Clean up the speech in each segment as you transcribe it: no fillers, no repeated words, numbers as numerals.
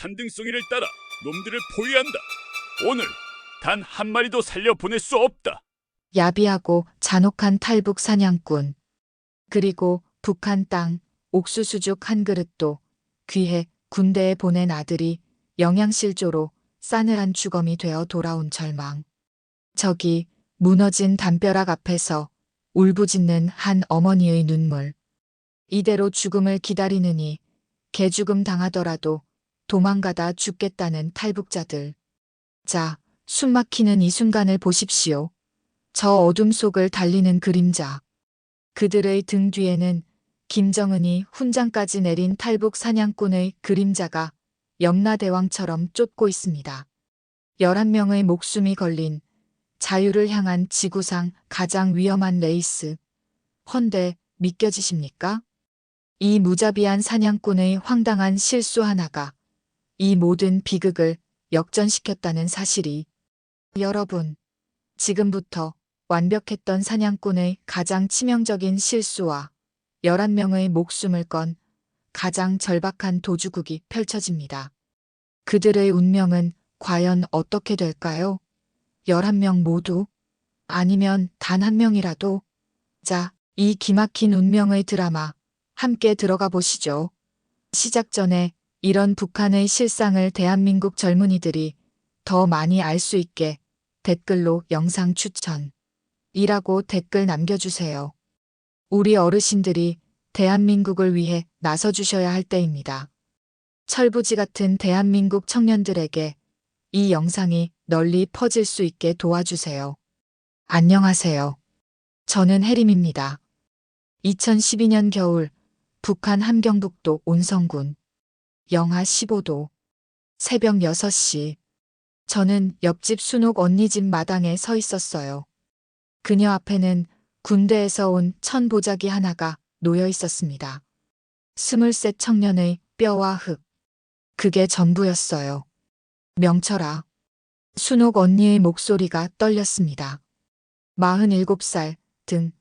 산등송이를 따라 놈들을 포위한다. 오늘 단 한 마리도 살려보낼 수 없다. 야비하고 잔혹한 탈북 사냥꾼. 그리고 북한 땅 옥수수죽 한 그릇도 귀해 군대에 보낸 아들이 영양실조로 싸늘한 주검이 되어 돌아온 절망. 저기 무너진 담벼락 앞에서 울부짖는 한 어머니의 눈물. 이대로 죽음을 기다리느니 개죽음 당하더라도 도망가다 죽겠다는 탈북자들. 자, 숨막히는 이 순간을 보십시오. 저 어둠 속을 달리는 그림자. 그들의 등 뒤에는 김정은이 훈장까지 내린 탈북 사냥꾼의 그림자가 염라대왕처럼 쫓고 있습니다. 11명의 목숨이 걸린 자유를 향한 지구상 가장 위험한 레이스. 헌데 믿겨지십니까? 이 무자비한 사냥꾼의 황당한 실수 하나가 이 모든 비극을 역전시켰다는 사실이. 여러분, 지금부터 완벽했던 사냥꾼의 가장 치명적인 실수와 11명의 목숨을 건 가장 절박한 도주국이 펼쳐집니다. 그들의 운명은 과연 어떻게 될까요? 11명 모두? 아니면 단 한 명이라도? 자, 이 기막힌 운명의 드라마 함께 들어가 보시죠. 시작 전에 이런 북한의 실상을 대한민국 젊은이들이 더 많이 알 수 있게 댓글로 영상 추천 이라고 댓글 남겨주세요. 우리 어르신들이 대한민국을 위해 나서주셔야 할 때입니다. 철부지 같은 대한민국 청년들에게 이 영상이 널리 퍼질 수 있게 도와주세요. 안녕하세요. 저는 혜림입니다. 2012년 겨울 북한 함경북도 온성군 영하 15도 새벽 6시 저는 옆집 순옥 언니 집 마당에 서 있었어요. 그녀 앞에는 군대에서 온 천보자기 하나가 놓여 있었습니다. 23 청년의 뼈와 흙. 그게 전부였어요. 명철아. 순옥 언니의 목소리가 떨렸습니다. 47살 등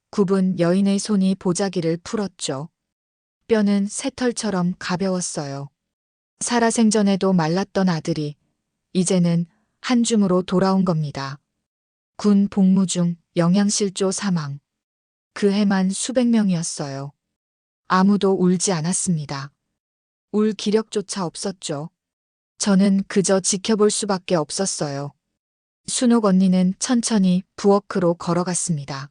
굽은 여인의 손이 보자기를 풀었죠. 뼈는 새털처럼 가벼웠어요. 살아생전에도 말랐던 아들이 이제는 한 줌으로 돌아온 겁니다. 군 복무 중 영양실조 사망. 그 해만 수백 명이었어요. 아무도 울지 않았습니다. 울 기력조차 없었죠. 저는 그저 지켜볼 수밖에 없었어요. 순옥 언니는 천천히 부엌으로 걸어갔습니다.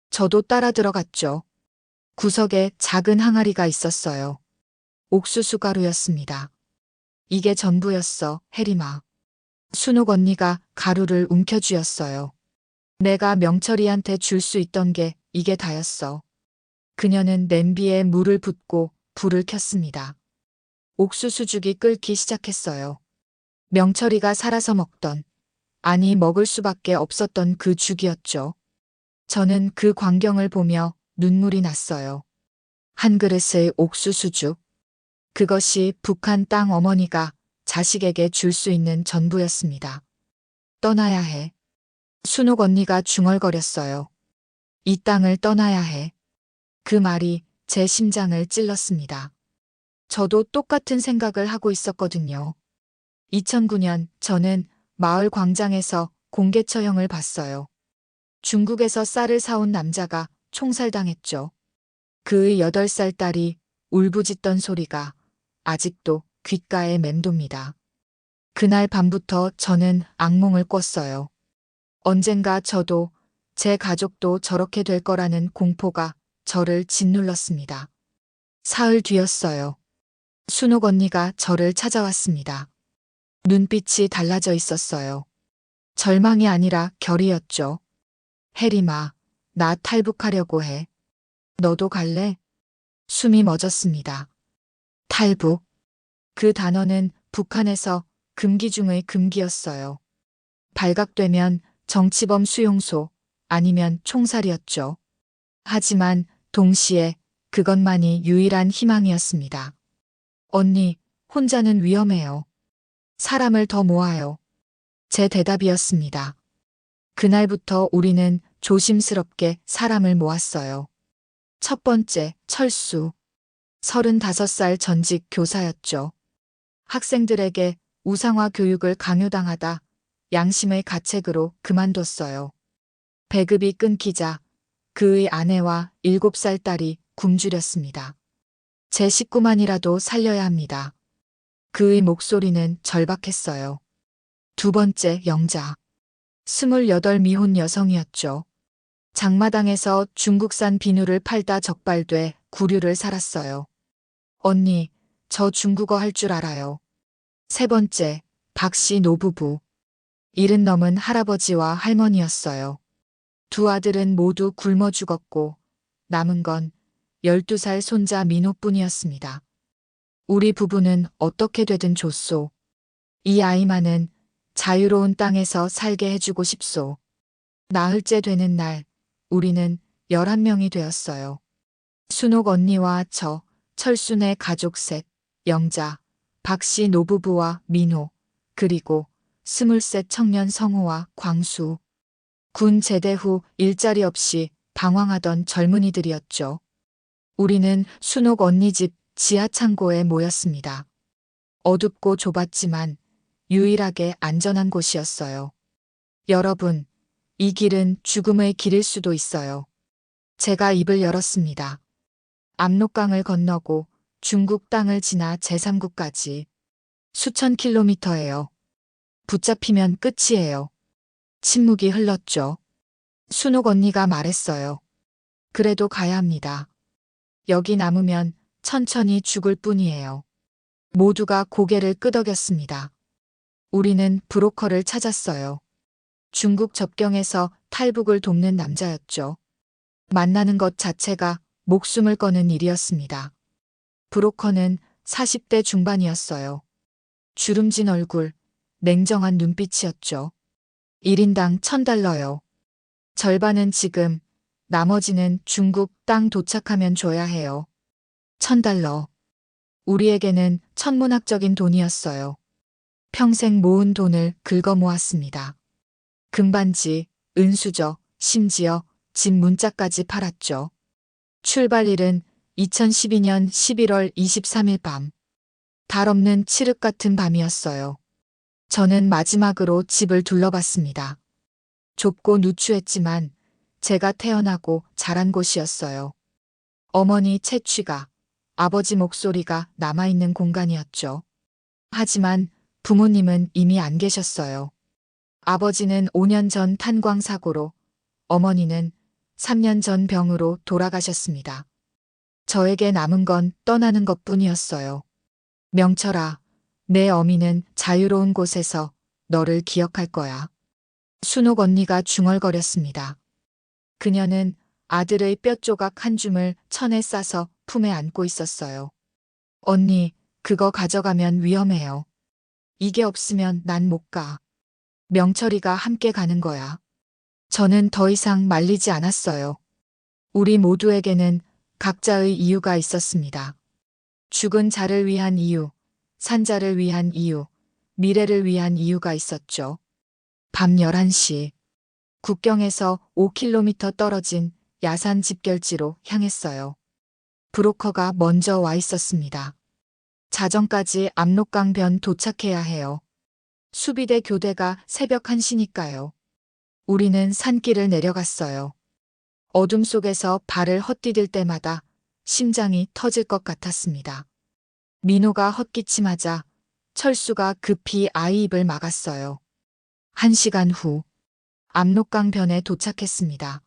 저도 따라 들어갔죠. 구석에 작은 항아리가 있었어요. 옥수수 가루였습니다. 이게 전부였어, 혜림아. 순옥 언니가 가루를 움켜쥐었어요. 내가 명철이한테 줄 수 있던 게 이게 다였어. 그녀는 냄비에 물을 붓고 불을 켰습니다. 옥수수죽이 끓기 시작했어요. 명철이가 살아서 먹던, 아니 먹을 수밖에 없었던 그 죽이었죠. 저는 그 광경을 보며 눈물이 났어요. 한 그릇의 옥수수죽. 그것이 북한 땅 어머니가 자식에게 줄 수 있는 전부였습니다. 떠나야 해. 순옥 언니가 중얼거렸어요. 이 땅을 떠나야 해. 그 말이 제 심장을 찔렀습니다. 저도 똑같은 생각을 하고 있었거든요. 2009년 저는 마을 광장에서 공개 처형을 봤어요. 중국에서 쌀을 사온 남자가 총살당했죠. 그의 8살 딸이 울부짖던 소리가 아직도 귓가에 맴돕니다. 그날 밤부터 저는 악몽을 꿨어요. 언젠가 저도 제 가족도 저렇게 될 거라는 공포가 저를 짓눌렀습니다. 사흘 뒤였어요. 순옥 언니가 저를 찾아왔습니다. 눈빛이 달라져 있었어요. 절망이 아니라 결의였죠. 혜림아, 나 탈북하려고 해. 너도 갈래? 숨이 멎었습니다. 탈북. 그 단어는 북한에서 금기 중의 금기였어요. 발각되면 정치범 수용소 아니면 총살이었죠. 하지만 동시에 그것만이 유일한 희망이었습니다. 언니, 혼자는 위험해요. 사람을 더 모아요. 제 대답이었습니다. 그날부터 우리는 조심스럽게 사람을 모았어요. 첫 번째, 철수. 35살 전직 교사였죠. 학생들에게 우상화 교육을 강요당하다 양심의 가책으로 그만뒀어요. 배급이 끊기자 그의 아내와 7살 딸이 굶주렸습니다. 제 식구만이라도 살려야 합니다. 그의 목소리는 절박했어요. 두 번째 영자. 28 미혼 여성이었죠. 장마당에서 중국산 비누를 팔다 적발돼 구류를 살았어요. 언니, 저 중국어 할 줄 알아요. 세 번째, 박씨 노부부. 70 넘은 할아버지와 할머니였어요. 두 아들은 모두 굶어 죽었고 남은 건 12살 손자 민호뿐이었습니다. 우리 부부는 어떻게 되든 좋소. 이 아이만은 자유로운 땅에서 살게 해주고 싶소. 나흘째 되는 날 우리는 11명이 되었어요. 순옥 언니와 저, 철순의 가족 셋, 영자, 박씨 노부부와 민호, 그리고 23 청년 성우와 광수. 군 제대 후 일자리 없이 방황하던 젊은이들이었죠. 우리는 순옥 언니 집 지하 창고에 모였습니다. 어둡고 좁았지만 유일하게 안전한 곳이었어요. 여러분, 이 길은 죽음의 길일 수도 있어요. 제가 입을 열었습니다. 압록강을 건너고 중국 땅을 지나 제3국까지 수천 킬로미터예요. 붙잡히면 끝이에요. 침묵이 흘렀죠. 순옥 언니가 말했어요. 그래도 가야 합니다. 여기 남으면 천천히 죽을 뿐이에요. 모두가 고개를 끄덕였습니다. 우리는 브로커를 찾았어요. 중국 접경에서 탈북을 돕는 남자였죠. 만나는 것 자체가 목숨을 거는 일이었습니다. 브로커는 40대 중반이었어요. 주름진 얼굴, 냉정한 눈빛이었죠. 1인당 $1000요. 절반은 지금, 나머지는 중국 땅 도착하면 줘야 해요. $1000. 우리에게는 천문학적인 돈이었어요. 평생 모은 돈을 긁어 모았습니다. 금반지, 은수저, 심지어 집 문짝까지 팔았죠. 출발일은 2012년 11월 23일 밤. 달 없는 칠흑 같은 밤이었어요. 저는 마지막으로 집을 둘러봤습니다. 좁고 누추했지만 제가 태어나고 자란 곳이었어요. 어머니 채취가, 아버지 목소리가 남아있는 공간이었죠. 하지만 부모님은 이미 안 계셨어요. 아버지는 5년 전 탄광사고로, 어머니는 3년 전 병으로 돌아가셨습니다. 저에게 남은 건 떠나는 것뿐이었어요. 명철아, 내 어미는 자유로운 곳에서 너를 기억할 거야. 순옥 언니가 중얼거렸습니다. 그녀는 아들의 뼈조각 한 줌을 천에 싸서 품에 안고 있었어요. 언니, 그거 가져가면 위험해요. 이게 없으면 난 못 가. 명철이가 함께 가는 거야. 저는 더 이상 말리지 않았어요. 우리 모두에게는 각자의 이유가 있었습니다. 죽은 자를 위한 이유, 산 자를 위한 이유, 미래를 위한 이유가 있었죠. 밤 11시, 국경에서 5km 떨어진 야산 집결지로 향했어요. 브로커가 먼저 와 있었습니다. 자정까지 압록강변 도착해야 해요. 수비대 교대가 새벽 1시니까요. 우리는 산길을 내려갔어요. 어둠 속에서 발을 헛디딜 때마다 심장이 터질 것 같았습니다. 민호가 헛기침하자 철수가 급히 아이 입을 막았어요. 1시간 후, 압록강변에 도착했습니다.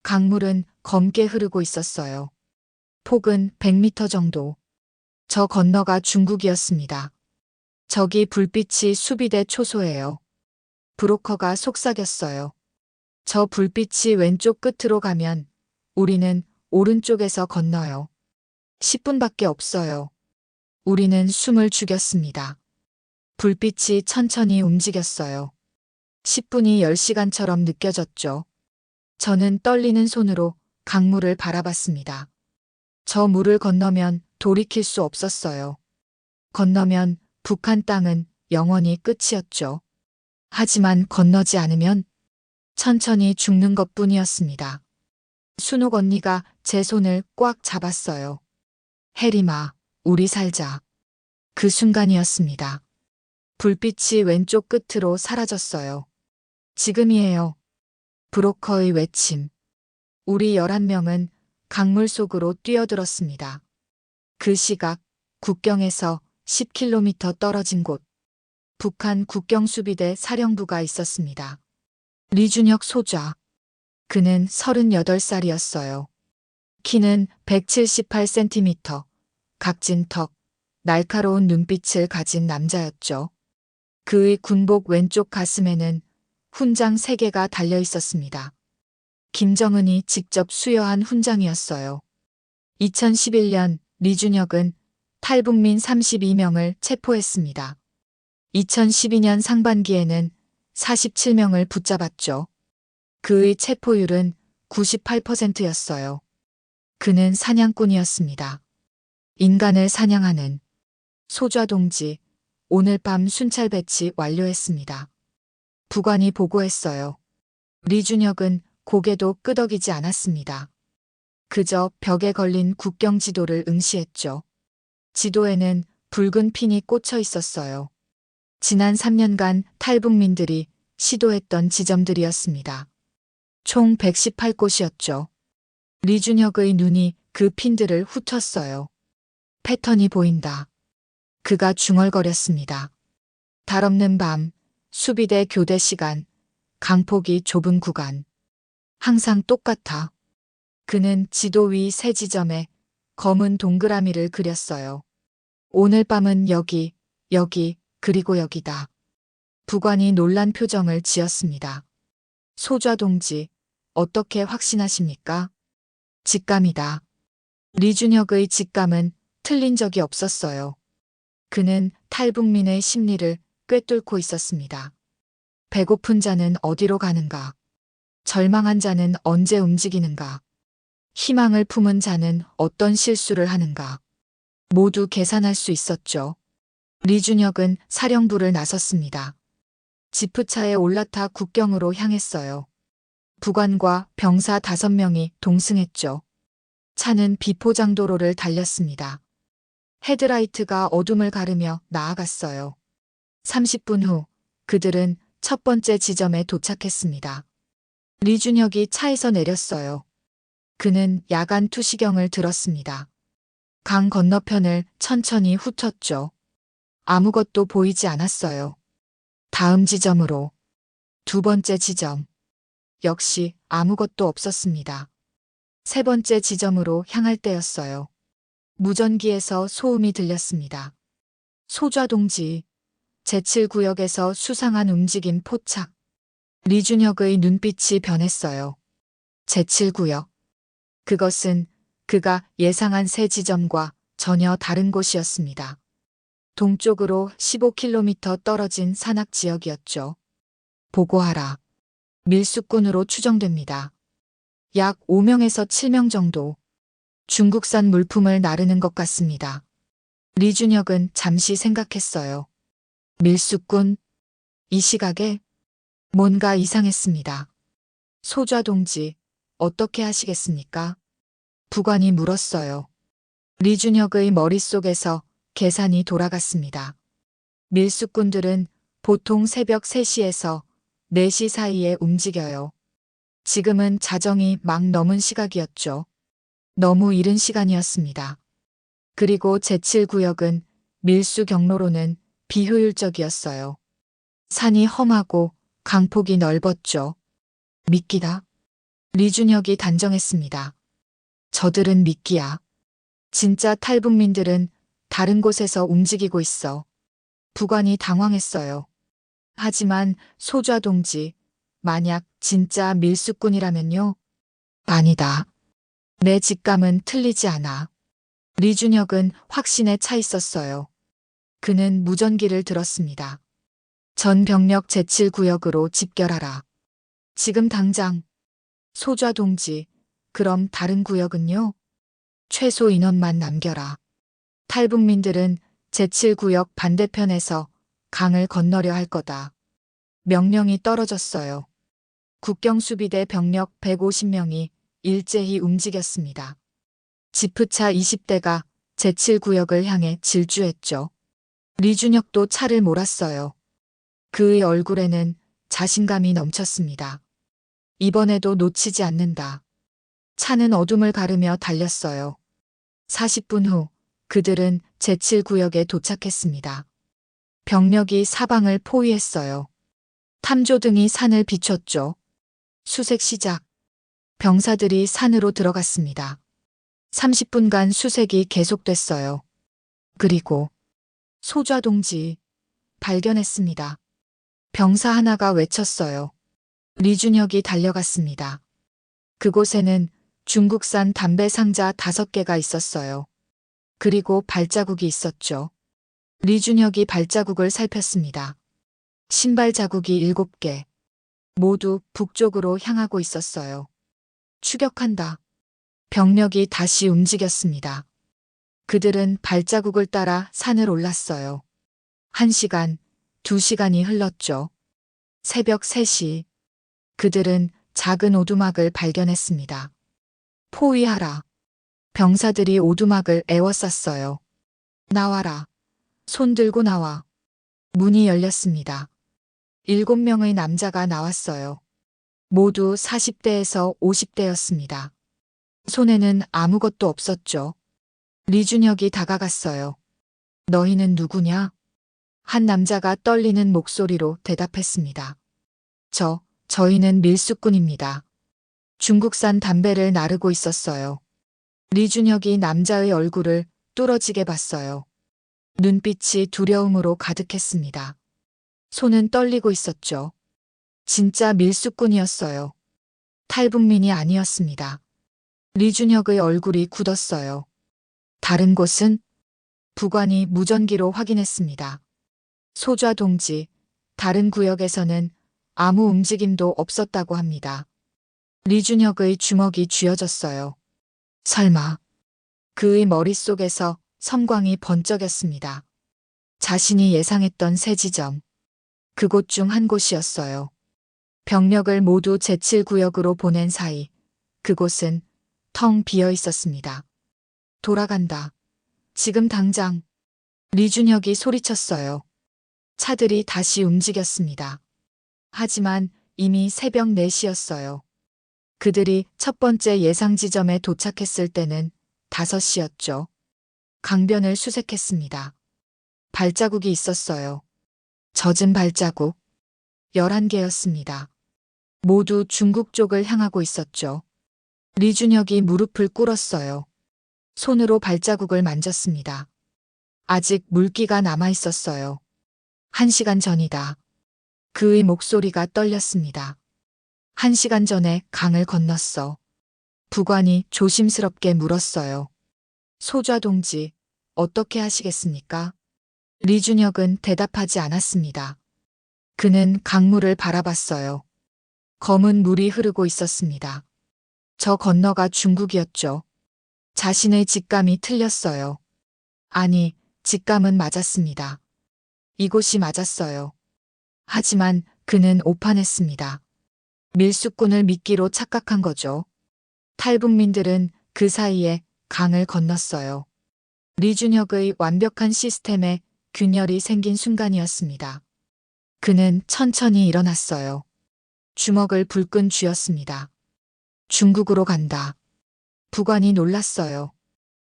강물은 검게 흐르고 있었어요. 폭은 100m 정도. 저 건너가 중국이었습니다. 저기 불빛이 수비대 초소예요. 브로커가 속삭였어요. 저 불빛이 왼쪽 끝으로 가면 우리는 오른쪽에서 건너요. 10분밖에 없어요. 우리는 숨을 죽였습니다. 불빛이 천천히 움직였어요. 10분이 10시간처럼 느껴졌죠. 저는 떨리는 손으로 강물을 바라봤습니다. 저 물을 건너면 돌이킬 수 없었어요. 건너면 북한 땅은 영원히 끝이었죠. 하지만 건너지 않으면 천천히 죽는 것뿐이었습니다. 순옥 언니가 제 손을 꽉 잡았어요. 혜림아, 우리 살자. 그 순간이었습니다. 불빛이 왼쪽 끝으로 사라졌어요. 지금이에요. 브로커의 외침. 우리 11명은 강물 속으로 뛰어들었습니다. 그 시각 국경에서 10km 떨어진 곳. 북한 국경수비대 사령부가 있었습니다. 리준혁 소좌. 그는 38살이었어요. 키는 178cm, 각진 턱, 날카로운 눈빛을 가진 남자였죠. 그의 군복 왼쪽 가슴에는 훈장 3개가 달려 있었습니다. 김정은이 직접 수여한 훈장이었어요. 2011년 리준혁은 탈북민 32명을 체포했습니다. 2012년 상반기에는 47명을 붙잡았죠. 그의 체포율은 98%였어요. 그는 사냥꾼이었습니다. 인간을 사냥하는 소좌 동지, 오늘 밤 순찰 배치 완료했습니다. 부관이 보고했어요. 리준혁은 고개도 끄덕이지 않았습니다. 그저 벽에 걸린 국경 지도를 응시했죠. 지도에는 붉은 핀이 꽂혀 있었어요. 지난 3년간 탈북민들이 시도했던 지점들이었습니다. 총 118곳이었죠. 리준혁의 눈이 그 핀들을 훑었어요. 패턴이 보인다. 그가 중얼거렸습니다. 달 없는 밤, 수비대 교대 시간, 강폭이 좁은 구간. 항상 똑같아. 그는 지도 위 세 지점에 검은 동그라미를 그렸어요. 오늘 밤은 여기, 여기, 그리고 여기다. 부관이 놀란 표정을 지었습니다. 소좌 동지, 어떻게 확신하십니까? 직감이다. 리준혁의 직감은 틀린 적이 없었어요. 그는 탈북민의 심리를 꿰뚫고 있었습니다. 배고픈 자는 어디로 가는가? 절망한 자는 언제 움직이는가? 희망을 품은 자는 어떤 실수를 하는가? 모두 계산할 수 있었죠. 리준혁은 사령부를 나섰습니다. 지프차에 올라타 국경으로 향했어요. 부관과 병사 5명이 동승했죠. 차는 비포장도로를 달렸습니다. 헤드라이트가 어둠을 가르며 나아갔어요. 30분 후 그들은 첫 번째 지점에 도착했습니다. 리준혁이 차에서 내렸어요. 그는 야간 투시경을 들었습니다. 강 건너편을 천천히 훑었죠. 아무것도 보이지 않았어요. 다음 지점으로. 두 번째 지점. 역시 아무것도 없었습니다. 세 번째 지점으로 향할 때였어요. 무전기에서 소음이 들렸습니다. 소좌 동지, 제7구역에서 수상한 움직임 포착. 리준혁의 눈빛이 변했어요. 제7구역. 그것은 그가 예상한 세 지점과 전혀 다른 곳이었습니다. 동쪽으로 15km 떨어진 산악 지역이었죠. 보고하라. 밀수꾼으로 추정됩니다. 약 5명에서 7명 정도. 중국산 물품을 나르는 것 같습니다. 리준혁은 잠시 생각했어요. 밀수꾼? 이 시각에? 뭔가 이상했습니다. 소좌 동지, 어떻게 하시겠습니까? 부관이 물었어요. 리준혁의 머릿속에서 계산이 돌아갔습니다. 밀수꾼들은 보통 새벽 3시에서 4시 사이에 움직여요. 지금은 자정이 막 넘은 시각이었죠. 너무 이른 시간이었습니다. 그리고 제7구역은 밀수 경로로는 비효율적이었어요. 산이 험하고 강폭이 넓었죠. 미끼다. 리준혁이 단정했습니다. 저들은 미끼야. 진짜 탈북민들은 다른 곳에서 움직이고 있어. 부관이 당황했어요. 하지만 소좌 동지, 만약 진짜 밀수꾼이라면요? 아니다. 내 직감은 틀리지 않아. 리준혁은 확신에 차 있었어요. 그는 무전기를 들었습니다. 전 병력 제7구역으로 집결하라. 지금 당장. 소좌 동지, 그럼 다른 구역은요? 최소 인원만 남겨라. 탈북민들은 제7구역 반대편에서 강을 건너려 할 거다. 명령이 떨어졌어요. 국경수비대 병력 150명이 일제히 움직였습니다. 지프차 20대가 제7구역을 향해 질주했죠. 리준혁도 차를 몰았어요. 그의 얼굴에는 자신감이 넘쳤습니다. 이번에도 놓치지 않는다. 차는 어둠을 가르며 달렸어요. 40분 후 그들은 제7구역에 도착했습니다. 병력이 사방을 포위했어요. 탐조등이 산을 비췄죠. 수색 시작. 병사들이 산으로 들어갔습니다. 30분간 수색이 계속됐어요. 그리고 소좌동지 발견했습니다. 병사 하나가 외쳤어요. 리준혁이 달려갔습니다. 그곳에는 중국산 담배 상자 5개가 있었어요. 그리고 발자국이 있었죠. 리준혁이 발자국을 살폈습니다. 신발 자국이 7개. 모두 북쪽으로 향하고 있었어요. 추격한다. 병력이 다시 움직였습니다. 그들은 발자국을 따라 산을 올랐어요. 1시간, 2시간이 흘렀죠. 새벽 3시. 그들은 작은 오두막을 발견했습니다. 포위하라. 병사들이 오두막을 에워쌌어요. 나와라. 손 들고 나와. 문이 열렸습니다. 7명의 남자가 나왔어요. 모두 40대에서 50대였습니다. 손에는 아무것도 없었죠. 리준혁이 다가갔어요. 너희는 누구냐? 한 남자가 떨리는 목소리로 대답했습니다. 저희는 밀수꾼입니다. 중국산 담배를 나르고 있었어요. 리준혁이 남자의 얼굴을 뚫어지게 봤어요. 눈빛이 두려움으로 가득했습니다. 손은 떨리고 있었죠. 진짜 밀수꾼이었어요. 탈북민이 아니었습니다. 리준혁의 얼굴이 굳었어요. 다른 곳은? 부관이 무전기로 확인했습니다. 소좌 동지, 다른 구역에서는 아무 움직임도 없었다고 합니다. 리준혁의 주먹이 쥐어졌어요. 설마. 그의 머릿속에서 섬광이 번쩍였습니다. 자신이 예상했던 세 지점. 그곳 중 한 곳이었어요. 병력을 모두 제7구역으로 보낸 사이 그곳은 텅 비어 있었습니다. 돌아간다. 지금 당장. 리준혁이 소리쳤어요. 차들이 다시 움직였습니다. 하지만 이미 새벽 4시였어요. 그들이 첫 번째 예상 지점에 도착했을 때는 5시였죠. 강변을 수색했습니다. 발자국이 있었어요. 젖은 발자국. 11개였습니다. 모두 중국 쪽을 향하고 있었죠. 리준혁이 무릎을 꿇었어요. 손으로 발자국을 만졌습니다. 아직 물기가 남아 있었어요. 1시간 전이다. 그의 목소리가 떨렸습니다. 1시간 전에 강을 건넜어. 부관이 조심스럽게 물었어요. 소좌 동지, 어떻게 하시겠습니까? 리준혁은 대답하지 않았습니다. 그는 강물을 바라봤어요. 검은 물이 흐르고 있었습니다. 저 건너가 중국이었죠. 자신의 직감이 틀렸어요. 아니, 직감은 맞았습니다. 이곳이 맞았어요. 하지만 그는 오판했습니다. 밀수꾼을 미끼로 착각한 거죠. 탈북민들은 그 사이에 강을 건넜어요. 리준혁의 완벽한 시스템에 균열이 생긴 순간이었습니다. 그는 천천히 일어났어요. 주먹을 불끈 쥐었습니다. 중국으로 간다. 부관이 놀랐어요.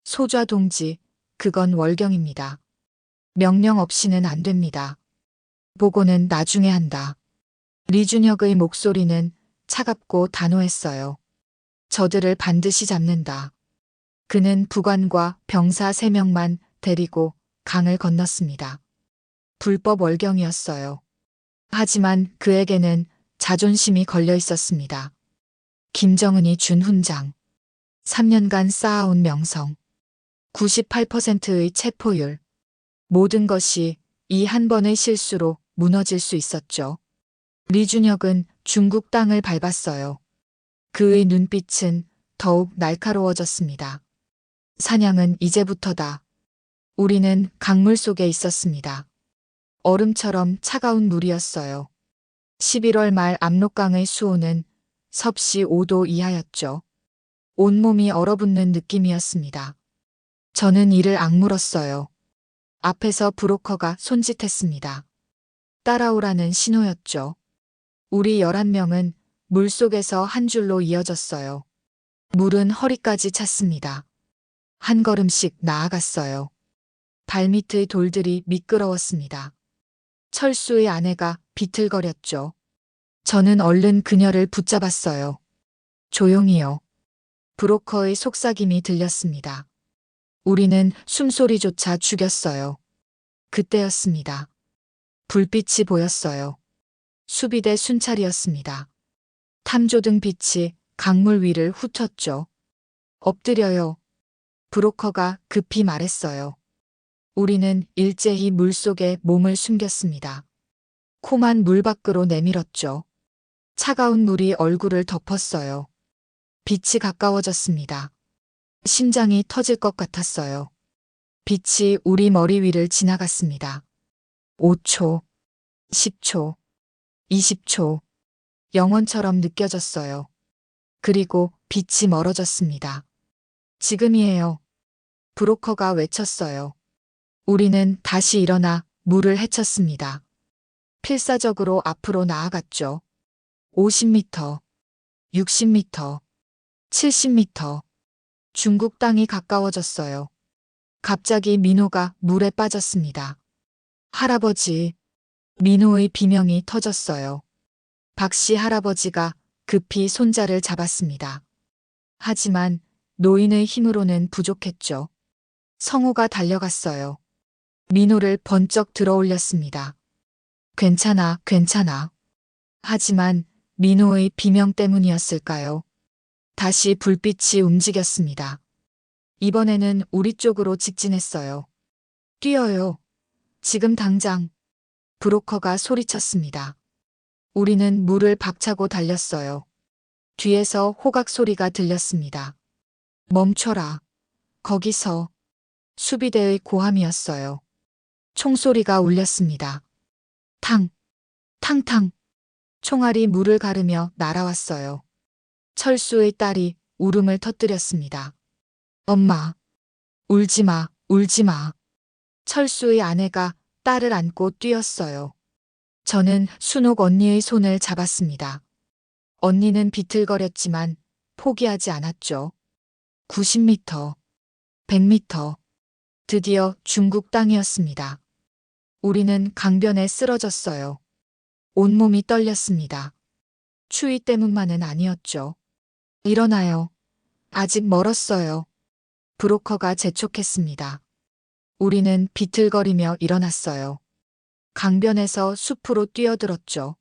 소좌 동지, 그건 월경입니다. 명령 없이는 안 됩니다. 보고는 나중에 한다. 리준혁의 목소리는 차갑고 단호했어요. 저들을 반드시 잡는다. 그는 부관과 병사 3명만 데리고 강을 건넜습니다. 불법 월경이었어요. 하지만 그에게는 자존심이 걸려 있었습니다. 김정은이 준 훈장. 3년간 쌓아온 명성. 98%의 체포율. 모든 것이 이 한 번의 실수로 무너질 수 있었죠. 리준혁은 중국 땅을 밟았어요. 그의 눈빛은 더욱 날카로워졌습니다. 사냥은 이제부터다. 우리는 강물 속에 있었습니다. 얼음처럼 차가운 물이었어요. 11월 말 압록강의 수온은 섭씨 5도 이하였죠. 온몸이 얼어붙는 느낌이었습니다. 저는 이를 악물었어요. 앞에서 브로커가 손짓했습니다. 따라오라는 신호였죠. 우리 11명은 물속에서 한 줄로 이어졌어요. 물은 허리까지 찼습니다. 한 걸음씩 나아갔어요. 발밑의 돌들이 미끄러웠습니다. 철수의 아내가 비틀거렸죠. 저는 얼른 그녀를 붙잡았어요. 조용히요. 브로커의 속삭임이 들렸습니다. 우리는 숨소리조차 죽였어요. 그때였습니다. 불빛이 보였어요. 수비대 순찰이었습니다. 탐조등 빛이 강물 위를 훑었죠. 엎드려요. 브로커가 급히 말했어요. 우리는 일제히 물속에 몸을 숨겼습니다. 코만 물 밖으로 내밀었죠. 차가운 물이 얼굴을 덮었어요. 빛이 가까워졌습니다. 심장이 터질 것 같았어요. 빛이 우리 머리 위를 지나갔습니다. 5초, 10초, 20초. 영원처럼 느껴졌어요. 그리고 빛이 멀어졌습니다. 지금이에요. 브로커가 외쳤어요. 우리는 다시 일어나 물을 헤쳤습니다. 필사적으로 앞으로 나아갔죠. 50m, 60m, 70m. 중국 땅이 가까워졌어요. 갑자기 민호가 물에 빠졌습니다. 할아버지. 민호의 비명이 터졌어요. 박씨 할아버지가 급히 손자를 잡았습니다. 하지만 노인의 힘으로는 부족했죠. 성호가 달려갔어요. 민호를 번쩍 들어올렸습니다. 괜찮아, 괜찮아. 하지만 민호의 비명 때문이었을까요? 다시 불빛이 움직였습니다. 이번에는 우리 쪽으로 직진했어요. 뛰어요. 지금 당장. 브로커가 소리쳤습니다. 우리는 물을 박차고 달렸어요. 뒤에서 호각 소리가 들렸습니다. 멈춰라. 거기서. 수비대의 고함이었어요. 총소리가 울렸습니다. 탕, 탕탕. 총알이 물을 가르며 날아왔어요. 철수의 딸이 울음을 터뜨렸습니다. 엄마, 울지 마, 울지 마. 철수의 아내가 딸을 안고 뛰었어요. 저는 순옥 언니의 손을 잡았습니다. 언니는 비틀거렸지만 포기하지 않았죠. 90m, 100m. 드디어 중국 땅이었습니다. 우리는 강변에 쓰러졌어요. 온몸이 떨렸습니다. 추위 때문만은 아니었죠. 일어나요. 아직 멀었어요. 브로커가 재촉했습니다. 우리는 비틀거리며 일어났어요. 강변에서 숲으로 뛰어들었죠.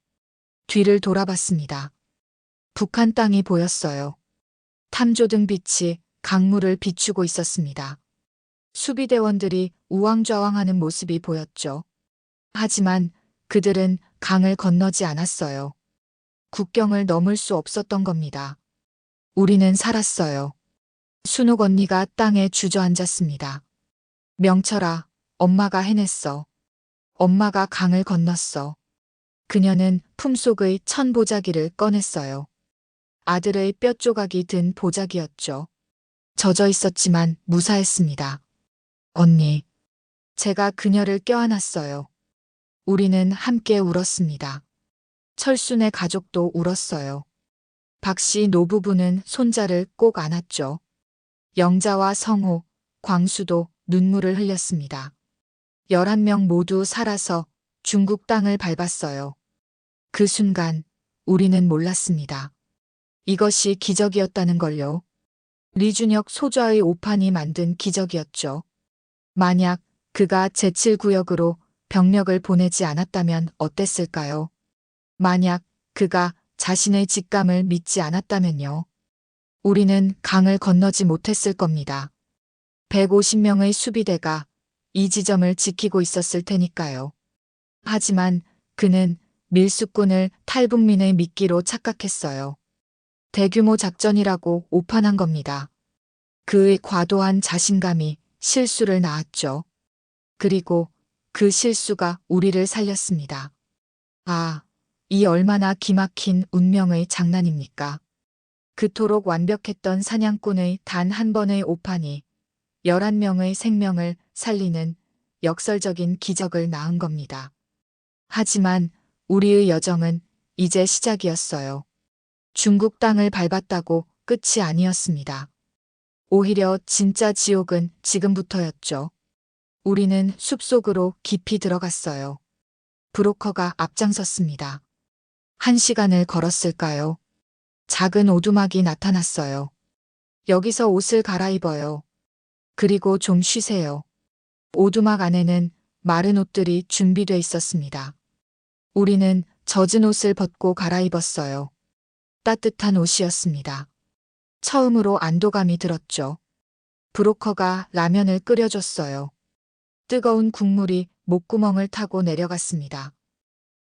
뒤를 돌아봤습니다. 북한 땅이 보였어요. 탐조등 빛이 강물을 비추고 있었습니다. 수비대원들이 우왕좌왕하는 모습이 보였죠. 하지만 그들은 강을 건너지 않았어요. 국경을 넘을 수 없었던 겁니다. 우리는 살았어요. 순옥 언니가 땅에 주저앉았습니다. 명철아, 엄마가 해냈어. 엄마가 강을 건넜어. 그녀는 품속의 천 보자기를 꺼냈어요. 아들의 뼈 조각이 든 보자기였죠. 젖어 있었지만 무사했습니다. 언니. 제가 그녀를 껴안았어요. 우리는 함께 울었습니다. 철순의 가족도 울었어요. 박씨 노부부는 손자를 꼭 안았죠. 영자와 성호, 광수도 눈물을 흘렸습니다. 11명 모두 살아서 중국 땅을 밟았어요. 그 순간 우리는 몰랐습니다. 이것이 기적이었다는 걸요. 리준혁 소좌의 오판이 만든 기적이었죠. 만약 그가 제7구역으로 병력을 보내지 않았다면 어땠을까요? 만약 그가 자신의 직감을 믿지 않았다면요. 우리는 강을 건너지 못했을 겁니다. 150명의 수비대가 이 지점을 지키고 있었을 테니까요. 하지만 그는 밀수꾼을 탈북민의 미끼로 착각했어요. 대규모 작전이라고 오판한 겁니다. 그의 과도한 자신감이 실수를 낳았죠. 그리고 그 실수가 우리를 살렸습니다. 아, 이 얼마나 기막힌 운명의 장난입니까? 그토록 완벽했던 사냥꾼의 단 한 번의 오판이 11명의 생명을 살리는 역설적인 기적을 낳은 겁니다. 하지만 우리의 여정은 이제 시작이었어요. 중국 땅을 밟았다고 끝이 아니었습니다. 오히려 진짜 지옥은 지금부터였죠. 우리는 숲속으로 깊이 들어갔어요. 브로커가 앞장섰습니다. 1시간을 걸었을까요? 작은 오두막이 나타났어요. 여기서 옷을 갈아입어요. 그리고 좀 쉬세요. 오두막 안에는 마른 옷들이 준비돼 있었습니다. 우리는 젖은 옷을 벗고 갈아입었어요. 따뜻한 옷이었습니다. 처음으로 안도감이 들었죠. 브로커가 라면을 끓여줬어요. 뜨거운 국물이 목구멍을 타고 내려갔습니다.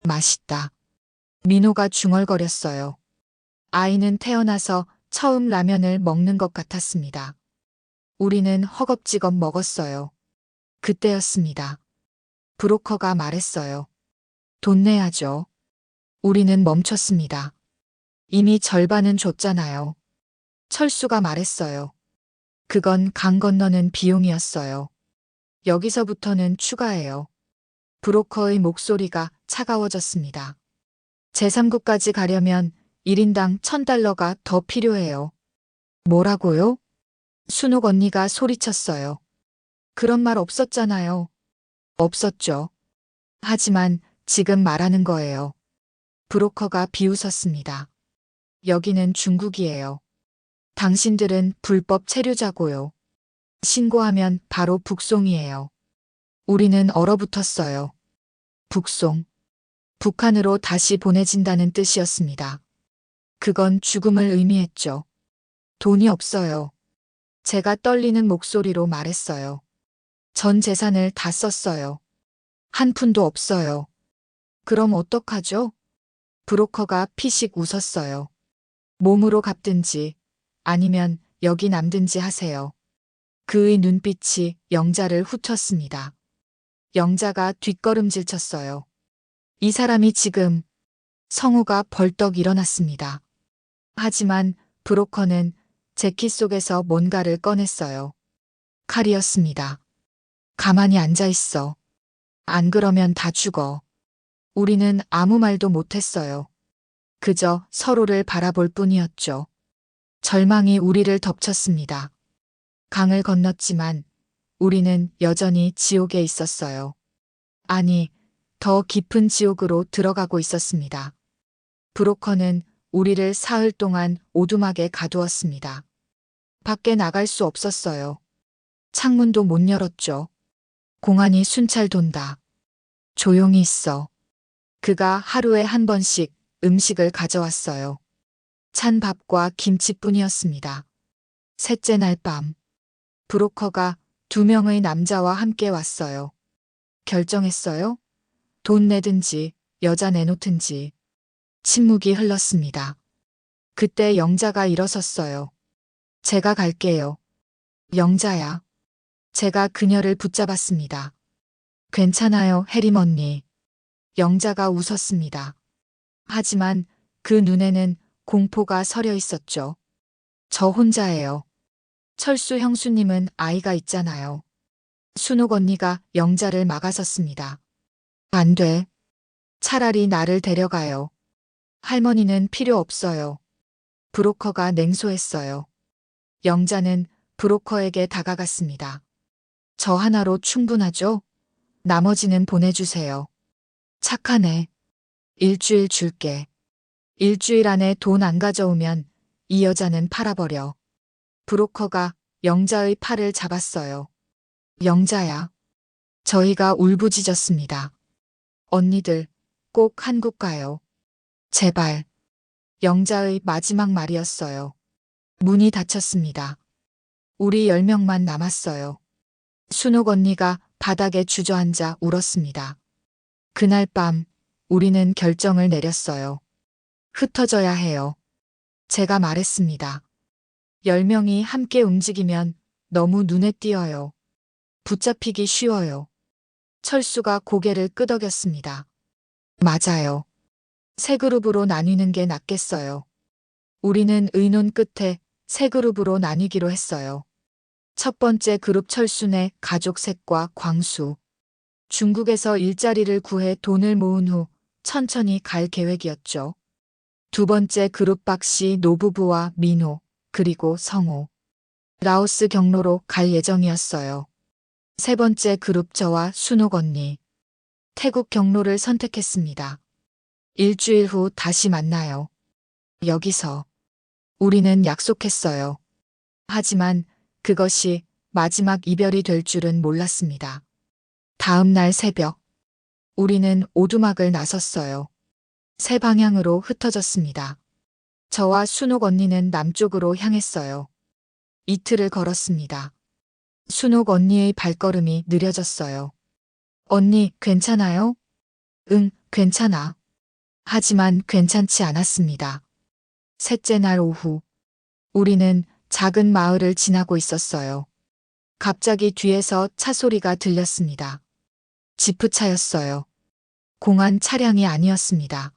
맛있다. 민호가 중얼거렸어요. 아이는 태어나서 처음 라면을 먹는 것 같았습니다. 우리는 허겁지겁 먹었어요. 그때였습니다. 브로커가 말했어요. 돈 내야죠. 우리는 멈췄습니다. 이미 절반은 줬잖아요. 철수가 말했어요. 그건 강 건너는 비용이었어요. 여기서부터는 추가예요. 브로커의 목소리가 차가워졌습니다. 제3국까지 가려면 1인당 1,000달러가 더 필요해요. 뭐라고요? 순옥 언니가 소리쳤어요. 그런 말 없었잖아요. 없었죠. 하지만 지금 말하는 거예요. 브로커가 비웃었습니다. 여기는 중국이에요. 당신들은 불법 체류자고요. 신고하면 바로 북송이에요. 우리는 얼어붙었어요. 북송. 북한으로 다시 보내진다는 뜻이었습니다. 그건 죽음을 의미했죠. 돈이 없어요. 제가 떨리는 목소리로 말했어요. 전 재산을 다 썼어요. 한 푼도 없어요. 그럼 어떡하죠? 브로커가 피식 웃었어요. 몸으로 갚든지 아니면 여기 남든지 하세요. 그의 눈빛이 영자를 훑었습니다. 영자가 뒷걸음질 쳤어요. 이 사람이 지금 성우가 벌떡 일어났습니다. 하지만 브로커는 재킷 속에서 뭔가를 꺼냈어요. 칼이었습니다. 가만히 앉아 있어. 안 그러면 다 죽어. 우리는 아무 말도 못했어요. 그저 서로를 바라볼 뿐이었죠. 절망이 우리를 덮쳤습니다. 강을 건넜지만 우리는 여전히 지옥에 있었어요. 아니, 더 깊은 지옥으로 들어가고 있었습니다. 브로커는 우리를 사흘 동안 오두막에 가두었습니다. 밖에 나갈 수 없었어요. 창문도 못 열었죠. 공안이 순찰 돈다. 조용히 있어. 그가 하루에 한 번씩 음식을 가져왔어요. 찬 밥과 김치뿐이었습니다. 셋째 날 밤, 브로커가 2명의 남자와 함께 왔어요. 결정했어요? 돈 내든지 여자 내놓든지. 침묵이 흘렀습니다. 그때 영자가 일어섰어요. 제가 갈게요. 영자야. 제가 그녀를 붙잡았습니다. 괜찮아요, 혜림 언니. 영자가 웃었습니다. 하지만 그 눈에는 공포가 서려 있었죠. 저 혼자예요. 철수 형수님은 아이가 있잖아요. 순옥 언니가 영자를 막아섰습니다. 안 돼. 차라리 나를 데려가요. 할머니는 필요 없어요. 브로커가 냉소했어요. 영자는 브로커에게 다가갔습니다. 저 하나로 충분하죠? 나머지는 보내주세요. 착하네. 일주일 줄게. 일주일 안에 돈 안 가져오면 이 여자는 팔아버려. 브로커가 영자의 팔을 잡았어요. 영자야. 저희가 울부짖었습니다. 언니들, 꼭 한국 가요. 제발. 영자의 마지막 말이었어요. 문이 닫혔습니다. 우리 10명만 남았어요. 순옥 언니가 바닥에 주저앉아 울었습니다. 그날 밤 우리는 결정을 내렸어요. 흩어져야 해요. 제가 말했습니다. 10명이 함께 움직이면 너무 눈에 띄어요. 붙잡히기 쉬워요. 철수가 고개를 끄덕였습니다. 맞아요. 세 그룹으로 나뉘는 게 낫겠어요. 우리는 의논 끝에 세 그룹으로 나뉘기로 했어요. 첫 번째 그룹 철순의 가족 셋과 광수, 중국에서 일자리를 구해 돈을 모은 후 천천히 갈 계획이었죠. 두 번째 그룹 박 씨 노부부와 민호, 그리고 성호. 라오스 경로로 갈 예정이었어요. 세 번째 그룹 저와 순옥 언니. 태국 경로를 선택했습니다. 일주일 후 다시 만나요. 여기서 우리는 약속했어요. 하지만 그것이 마지막 이별이 될 줄은 몰랐습니다. 다음 날 새벽, 우리는 오두막을 나섰어요. 세 방향으로 흩어졌습니다. 저와 순옥 언니는 남쪽으로 향했어요. 이틀을 걸었습니다. 순옥 언니의 발걸음이 느려졌어요. 언니, 괜찮아요? 응, 괜찮아. 하지만 괜찮지 않았습니다. 셋째 날 오후, 우리는 작은 마을을 지나고 있었어요. 갑자기 뒤에서 차 소리가 들렸습니다. 지프차였어요. 공안 차량이 아니었습니다.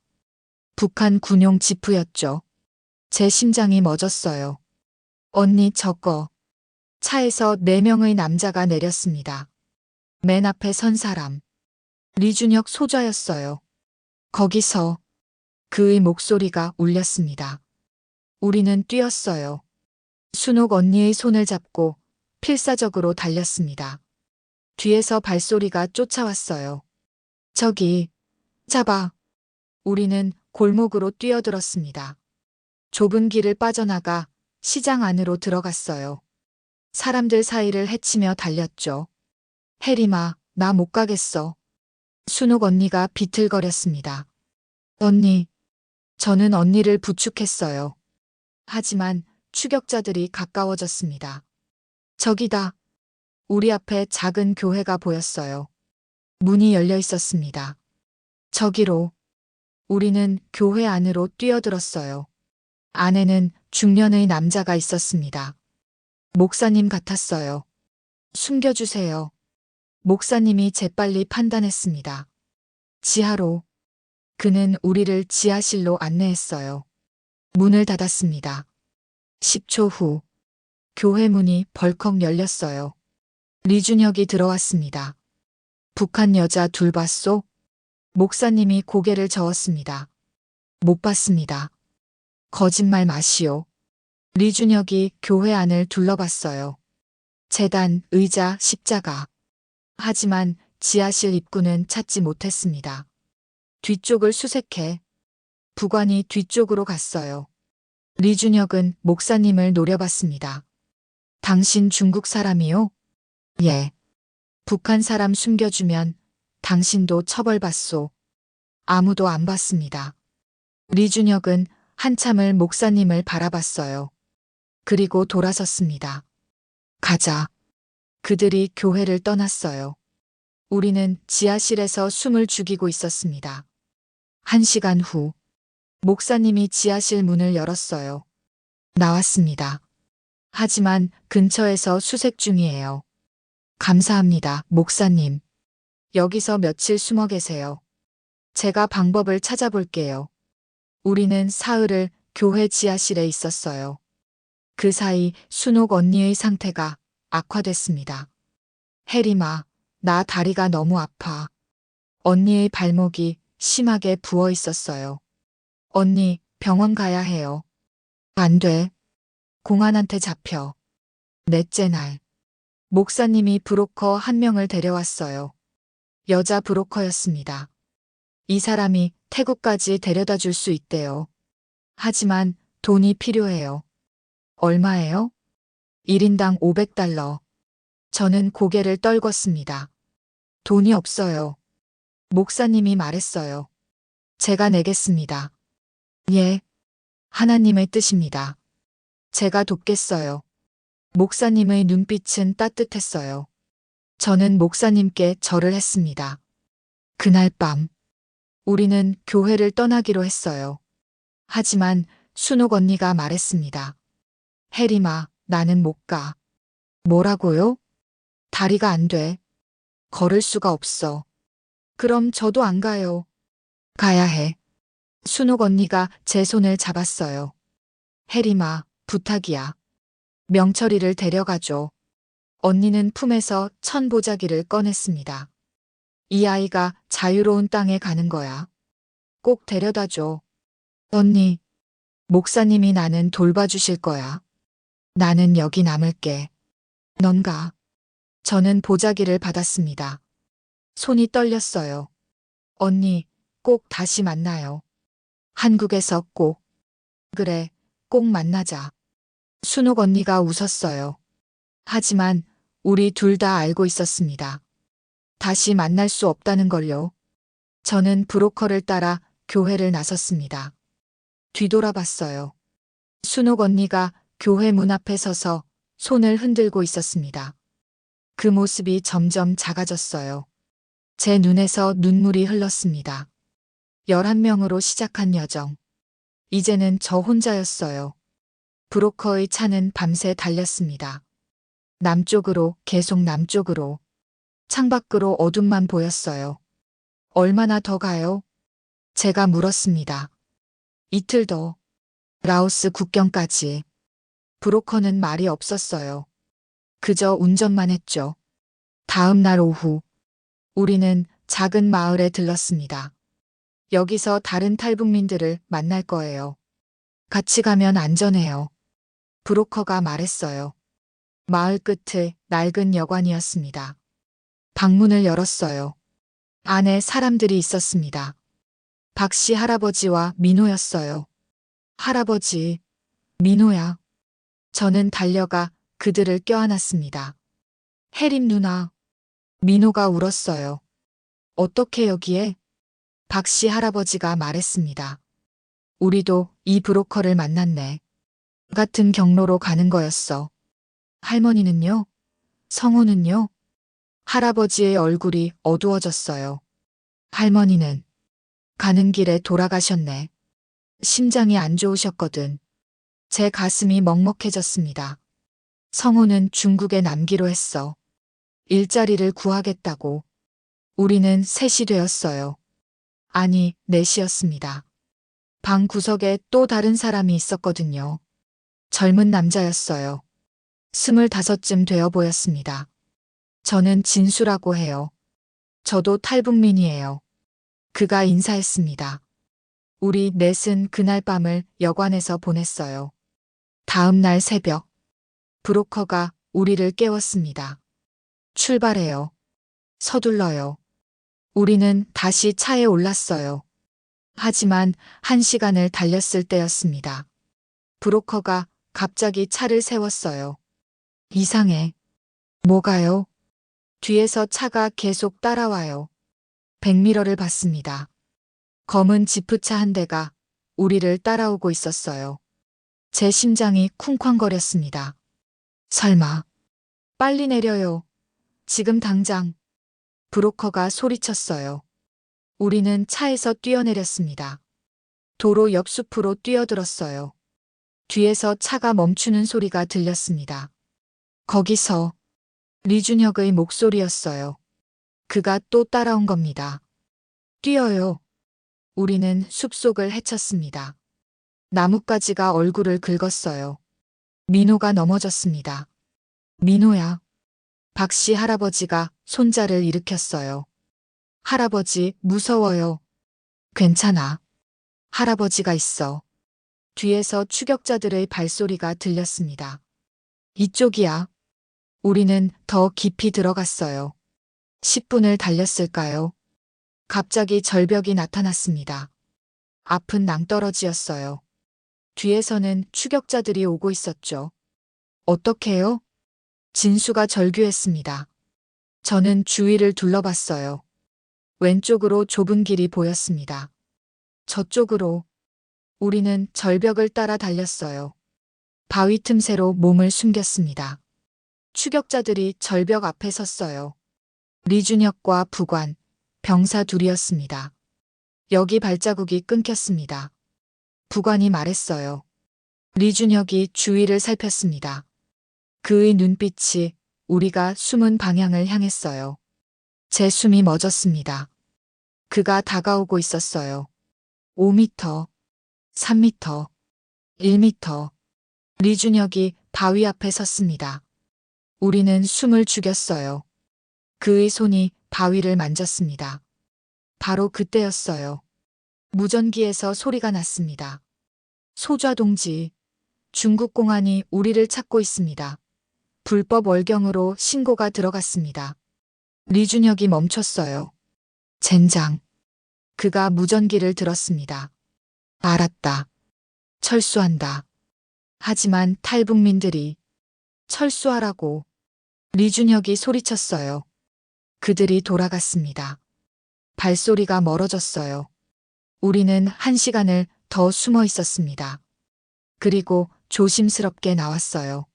북한 군용 지프였죠. 제 심장이 멎었어요. 언니, 저거. 차에서 4명의 남자가 내렸습니다. 맨 앞에 선 사람. 리준혁 소좌였어요. 거기서 그의 목소리가 울렸습니다. 우리는 뛰었어요. 순옥 언니의 손을 잡고 필사적으로 달렸습니다. 뒤에서 발소리가 쫓아왔어요. 저기, 잡아. 우리는 골목으로 뛰어들었습니다. 좁은 길을 빠져나가 시장 안으로 들어갔어요. 사람들 사이를 헤치며 달렸죠. 혜림아, 나 못 가겠어. 순옥 언니가 비틀거렸습니다. 언니. 저는 언니를 부축했어요. 하지만 추격자들이 가까워졌습니다. 저기다. 우리 앞에 작은 교회가 보였어요. 문이 열려 있었습니다. 저기로. 우리는 교회 안으로 뛰어들었어요. 안에는 중년의 남자가 있었습니다. 목사님 같았어요. 숨겨주세요. 목사님이 재빨리 판단했습니다. 지하로. 그는 우리를 지하실로 안내했어요. 문을 닫았습니다. 10초 후, 교회 문이 벌컥 열렸어요. 리준혁이 들어왔습니다. 북한 여자 둘 봤소? 목사님이 고개를 저었습니다. 못 봤습니다. 거짓말 마시오. 리준혁이 교회 안을 둘러봤어요. 제단, 의자, 십자가. 하지만 지하실 입구는 찾지 못했습니다. 뒤쪽을 수색해 부관이 뒤쪽으로 갔어요. 리준혁은 목사님을 노려봤습니다. 당신 중국 사람이요? 예. 북한 사람 숨겨주면 당신도 처벌받소. 아무도 안 봤습니다. 리준혁은 한참을 목사님을 바라봤어요. 그리고 돌아섰습니다. 가자. 그들이 교회를 떠났어요. 우리는 지하실에서 숨을 죽이고 있었습니다. 1시간 후, 목사님이 지하실 문을 열었어요. 나왔습니다. 하지만 근처에서 수색 중이에요. 감사합니다, 목사님. 여기서 며칠 숨어 계세요. 제가 방법을 찾아볼게요. 우리는 사흘을 교회 지하실에 있었어요. 그 사이 순옥 언니의 상태가 악화됐습니다. 혜림아, 나 다리가 너무 아파. 언니의 발목이 심하게 부어 있었어요. 언니, 병원 가야 해요. 안 돼. 공안한테 잡혀. 넷째 날. 목사님이 브로커 한 명을 데려왔어요. 여자 브로커였습니다. 이 사람이 태국까지 데려다 줄 수 있대요. 하지만 돈이 필요해요. 얼마예요? 1인당 500달러. 저는 고개를 떨궜습니다. 돈이 없어요. 목사님이 말했어요. 제가 내겠습니다. 예. 하나님의 뜻입니다. 제가 돕겠어요. 목사님의 눈빛은 따뜻했어요. 저는 목사님께 절을 했습니다. 그날 밤, 우리는 교회를 떠나기로 했어요. 하지만 순옥 언니가 말했습니다. 혜림아, 나는 못 가. 뭐라고요? 다리가 안 돼. 걸을 수가 없어. 그럼 저도 안 가요. 가야 해. 순옥 언니가 제 손을 잡았어요. 혜림아, 부탁이야. 명철이를 데려가줘. 언니는 품에서 천보자기를 꺼냈습니다. 이 아이가 자유로운 땅에 가는 거야. 꼭 데려다 줘. 언니, 목사님이 나는 돌봐주실 거야. 나는 여기 남을게. 넌 가. 저는 보자기를 받았습니다. 손이 떨렸어요. 언니, 꼭 다시 만나요. 한국에서 꼭. 그래, 꼭 만나자. 순옥 언니가 웃었어요. 하지만 우리 둘 다 알고 있었습니다. 다시 만날 수 없다는 걸요. 저는 브로커를 따라 교회를 나섰습니다. 뒤돌아봤어요. 순옥 언니가 교회 문 앞에 서서 손을 흔들고 있었습니다. 그 모습이 점점 작아졌어요. 제 눈에서 눈물이 흘렀습니다. 11명으로 시작한 여정. 이제는 저 혼자였어요. 브로커의 차는 밤새 달렸습니다. 남쪽으로, 계속 남쪽으로. 창밖으로 어둠만 보였어요. 얼마나 더 가요? 제가 물었습니다. 이틀 더. 라오스 국경까지. 브로커는 말이 없었어요. 그저 운전만 했죠. 다음 날 오후, 우리는 작은 마을에 들렀습니다. 여기서 다른 탈북민들을 만날 거예요. 같이 가면 안전해요. 브로커가 말했어요. 마을 끝에 낡은 여관이었습니다. 방문을 열었어요. 안에 사람들이 있었습니다. 박씨 할아버지와 민호였어요. 할아버지, 민호야. 저는 달려가 그들을 껴안았습니다. 혜림 누나. 민호가 울었어요. 어떻게 여기에? 박씨 할아버지가 말했습니다. 우리도 이 브로커를 만났네. 같은 경로로 가는 거였어. 할머니는요? 성호는요? 할아버지의 얼굴이 어두워졌어요. 할머니는 가는 길에 돌아가셨네. 심장이 안 좋으셨거든. 제 가슴이 먹먹해졌습니다. 성호는 중국에 남기로 했어. 일자리를 구하겠다고. 우리는 셋이 되었어요. 아니, 넷이었습니다. 방 구석에 또 다른 사람이 있었거든요. 젊은 남자였어요. 25쯤 되어 보였습니다. 저는 진수라고 해요. 저도 탈북민이에요. 그가 인사했습니다. 우리 넷은 그날 밤을 여관에서 보냈어요. 다음 날 새벽, 브로커가 우리를 깨웠습니다. 출발해요. 서둘러요. 우리는 다시 차에 올랐어요. 하지만 1시간을 달렸을 때였습니다. 브로커가 갑자기 차를 세웠어요. 이상해. 뭐가요? 뒤에서 차가 계속 따라와요. 백미러를 봤습니다. 검은 지프차 한 대가 우리를 따라오고 있었어요. 제 심장이 쿵쾅거렸습니다. 설마. 빨리 내려요. 지금 당장. 브로커가 소리쳤어요. 우리는 차에서 뛰어내렸습니다. 도로 옆 숲으로 뛰어들었어요. 뒤에서 차가 멈추는 소리가 들렸습니다. 거기서 리준혁의 목소리였어요. 그가 또 따라온 겁니다. 뛰어요. 우리는 숲속을 헤쳤습니다. 나뭇가지가 얼굴을 긁었어요. 민호가 넘어졌습니다. 민호야. 박씨 할아버지가 손자를 일으켰어요. 할아버지, 무서워요. 괜찮아. 할아버지가 있어. 뒤에서 추격자들의 발소리가 들렸습니다. 이쪽이야. 우리는 더 깊이 들어갔어요. 10분을 달렸을까요? 갑자기 절벽이 나타났습니다. 앞은 낭떠러지였어요. 뒤에서는 추격자들이 오고 있었죠. 어떡해요? 진수가 절규했습니다. 저는 주위를 둘러봤어요. 왼쪽으로 좁은 길이 보였습니다. 저쪽으로. 우리는 절벽을 따라 달렸어요. 바위 틈새로 몸을 숨겼습니다. 추격자들이 절벽 앞에 섰어요. 리준혁과 부관, 병사 둘이었습니다. 여기 발자국이 끊겼습니다. 부관이 말했어요. 리준혁이 주위를 살폈습니다. 그의 눈빛이 우리가 숨은 방향을 향했어요. 제 숨이 멎었습니다. 그가 다가오고 있었어요. 5m, 3m, 1m. 리준혁이 바위 앞에 섰습니다. 우리는 숨을 죽였어요. 그의 손이 바위를 만졌습니다. 바로 그때였어요. 무전기에서 소리가 났습니다. 소좌 동지, 중국 공안이 우리를 찾고 있습니다. 불법 월경으로 신고가 들어갔습니다. 리준혁이 멈췄어요. 젠장. 그가 무전기를 들었습니다. 알았다. 철수한다. 하지만 탈북민들이 철수하라고 리준혁이 소리쳤어요. 그들이 돌아갔습니다. 발소리가 멀어졌어요. 우리는 1시간을 더 숨어 있었습니다. 그리고 조심스럽게 나왔어요.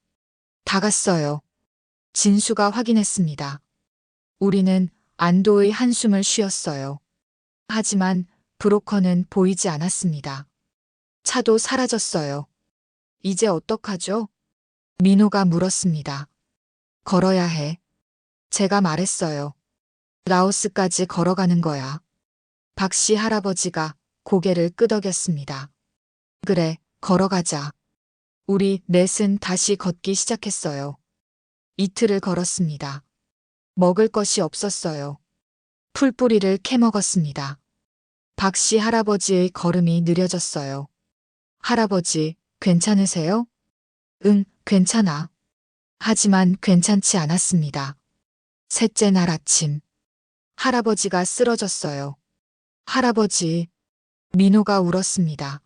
다 갔어요. 진수가 확인했습니다. 우리는 안도의 한숨을 쉬었어요. 하지만 브로커는 보이지 않았습니다. 차도 사라졌어요. 이제 어떡하죠? 민호가 물었습니다. 걸어야 해. 제가 말했어요. 라오스까지 걸어가는 거야. 박씨 할아버지가 고개를 끄덕였습니다. 그래, 걸어가자. 우리 넷은 다시 걷기 시작했어요. 이틀을 걸었습니다. 먹을 것이 없었어요. 풀뿌리를 캐먹었습니다. 박씨 할아버지의 걸음이 느려졌어요. 할아버지, 괜찮으세요? 응, 괜찮아. 하지만 괜찮지 않았습니다. 셋째 날 아침. 할아버지가 쓰러졌어요. 할아버지. 민호가 울었습니다.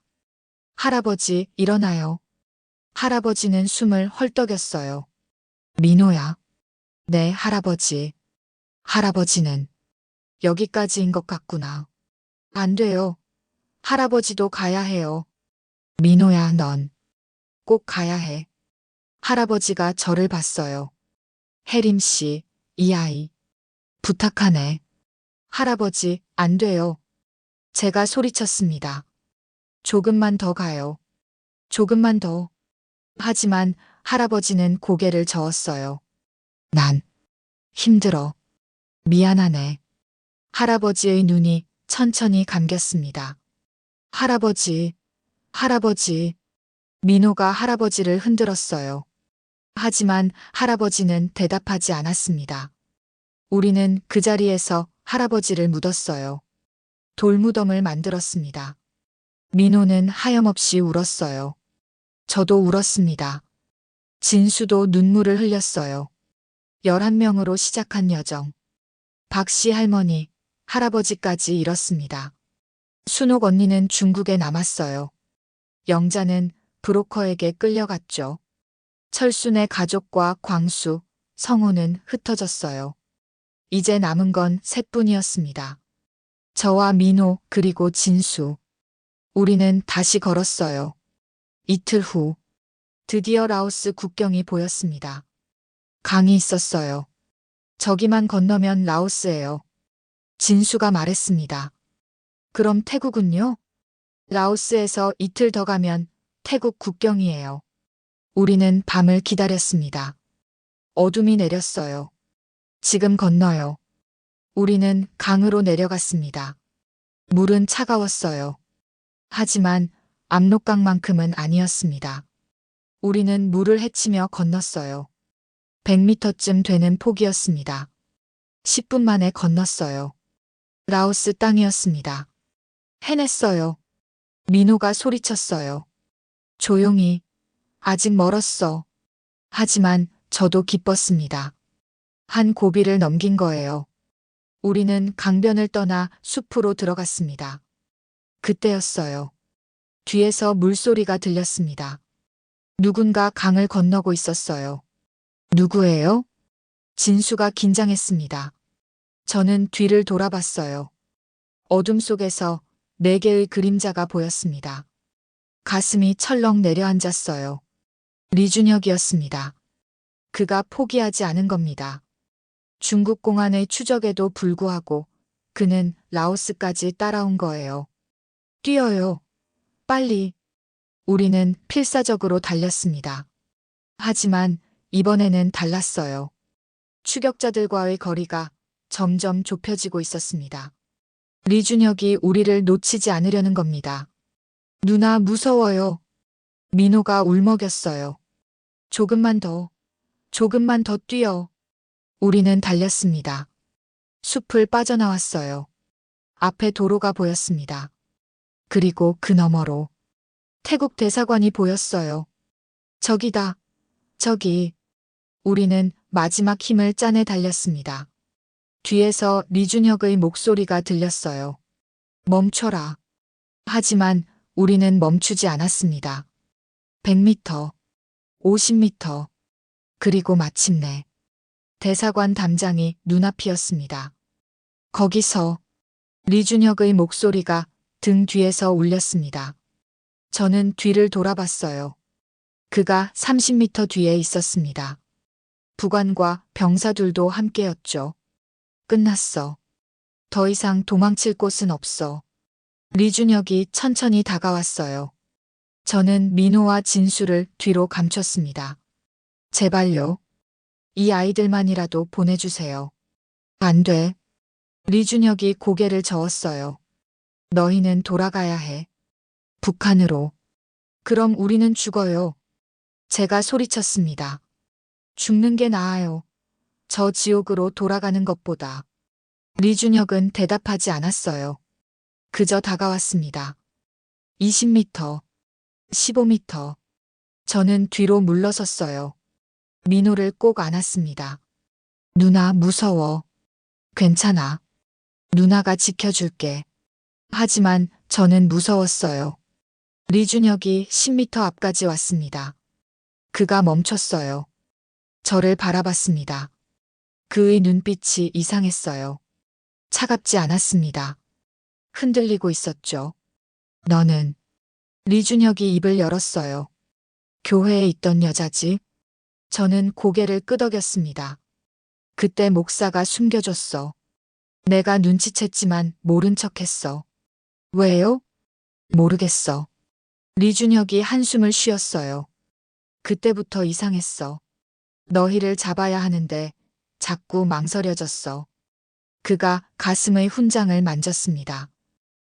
할아버지, 일어나요. 할아버지는 숨을 헐떡였어요. 민호야. 네, 할아버지. 할아버지는 여기까지인 것 같구나. 안 돼요. 할아버지도 가야 해요. 민호야, 넌 꼭 가야 해. 할아버지가 저를 봤어요. 혜림 씨, 이 아이. 부탁하네. 할아버지, 안 돼요. 제가 소리쳤습니다. 조금만 더 가요. 조금만 더. 하지만 할아버지는 고개를 저었어요. 난 힘들어. 미안하네. 할아버지의 눈이 천천히 감겼습니다. 할아버지, 할아버지. 민호가 할아버지를 흔들었어요. 하지만 할아버지는 대답하지 않았습니다. 우리는 그 자리에서 할아버지를 묻었어요. 돌무덤을 만들었습니다. 민호는 하염없이 울었어요. 저도 울었습니다. 진수도 눈물을 흘렸어요. 11명으로 시작한 여정. 박씨 할머니, 할아버지까지 잃었습니다. 순옥 언니는 중국에 남았어요. 영자는 브로커에게 끌려갔죠. 철순의 가족과 광수, 성호는 흩어졌어요. 이제 남은 건 셋뿐이었습니다. 저와 민호 그리고 진수. 우리는 다시 걸었어요. 이틀 후 드디어 라오스 국경이 보였습니다. 강이 있었어요. 저기만 건너면 라오스예요. 진수가 말했습니다. 그럼 태국은요? 라오스에서 이틀 더 가면 태국 국경이에요. 우리는 밤을 기다렸습니다. 어둠이 내렸어요. 지금 건너요. 우리는 강으로 내려갔습니다. 물은 차가웠어요. 하지만 압록강만큼은 아니었습니다. 우리는 물을 헤치며 건넜어요. 100m쯤 되는 폭이었습니다. 10분 만에 건넜어요. 라오스 땅이었습니다. 해냈어요. 민호가 소리쳤어요. 조용히. 아직 멀었어. 하지만 저도 기뻤습니다. 한 고비를 넘긴 거예요. 우리는 강변을 떠나 숲으로 들어갔습니다. 그때였어요. 뒤에서 물소리가 들렸습니다. 누군가 강을 건너고 있었어요. 누구예요? 진수가 긴장했습니다. 저는 뒤를 돌아봤어요. 어둠 속에서 4개의 그림자가 보였습니다. 가슴이 철렁 내려앉았어요. 리준혁이었습니다. 그가 포기하지 않은 겁니다. 중국 공안의 추적에도 불구하고 그는 라오스까지 따라온 거예요. 뛰어요. 빨리. 우리는 필사적으로 달렸습니다. 하지만 이번에는 달랐어요. 추격자들과의 거리가 점점 좁혀지고 있었습니다. 리준혁이 우리를 놓치지 않으려는 겁니다. 누나 무서워요. 민호가 울먹였어요. 조금만 더 뛰어. 우리는 달렸습니다. 숲을 빠져나왔어요. 앞에 도로가 보였습니다. 그리고 그 너머로 태국 대사관이 보였어요. 저기다, 저기. 우리는 마지막 힘을 짜내 달렸습니다. 뒤에서 리준혁의 목소리가 들렸어요. 멈춰라. 하지만 우리는 멈추지 않았습니다. 100m, 50m, 그리고 마침내 대사관 담장이 눈앞이었습니다. 거기서 리준혁의 목소리가 등 뒤에서 울렸습니다. 저는 뒤를 돌아봤어요. 그가 30m 뒤에 있었습니다. 부관과 병사들도 함께였죠. 끝났어. 더 이상 도망칠 곳은 없어. 리준혁이 천천히 다가왔어요. 저는 민호와 진수를 뒤로 감췄습니다. 제발요. 이 아이들만이라도 보내주세요. 안 돼. 리준혁이 고개를 저었어요. 너희는 돌아가야 해. 북한으로. 그럼 우리는 죽어요. 제가 소리쳤습니다. 죽는 게 나아요. 저 지옥으로 돌아가는 것보다. 리준혁은 대답하지 않았어요. 그저 다가왔습니다. 20m, 15m. 저는 뒤로 물러섰어요. 민호를 꼭 안았습니다. 누나 무서워. 괜찮아. 누나가 지켜줄게. 하지만 저는 무서웠어요. 리준혁이 10m 앞까지 왔습니다. 그가 멈췄어요. 저를 바라봤습니다. 그의 눈빛이 이상했어요. 차갑지 않았습니다. 흔들리고 있었죠. 너는. 리준혁이 입을 열었어요. 교회에 있던 여자지? 저는 고개를 끄덕였습니다. 그때 목사가 숨겨줬어. 내가 눈치챘지만 모른 척했어. 왜요? 모르겠어. 리준혁이 한숨을 쉬었어요. 그때부터 이상했어. 너희를 잡아야 하는데 자꾸 망설여졌어. 그가 가슴의 훈장을 만졌습니다.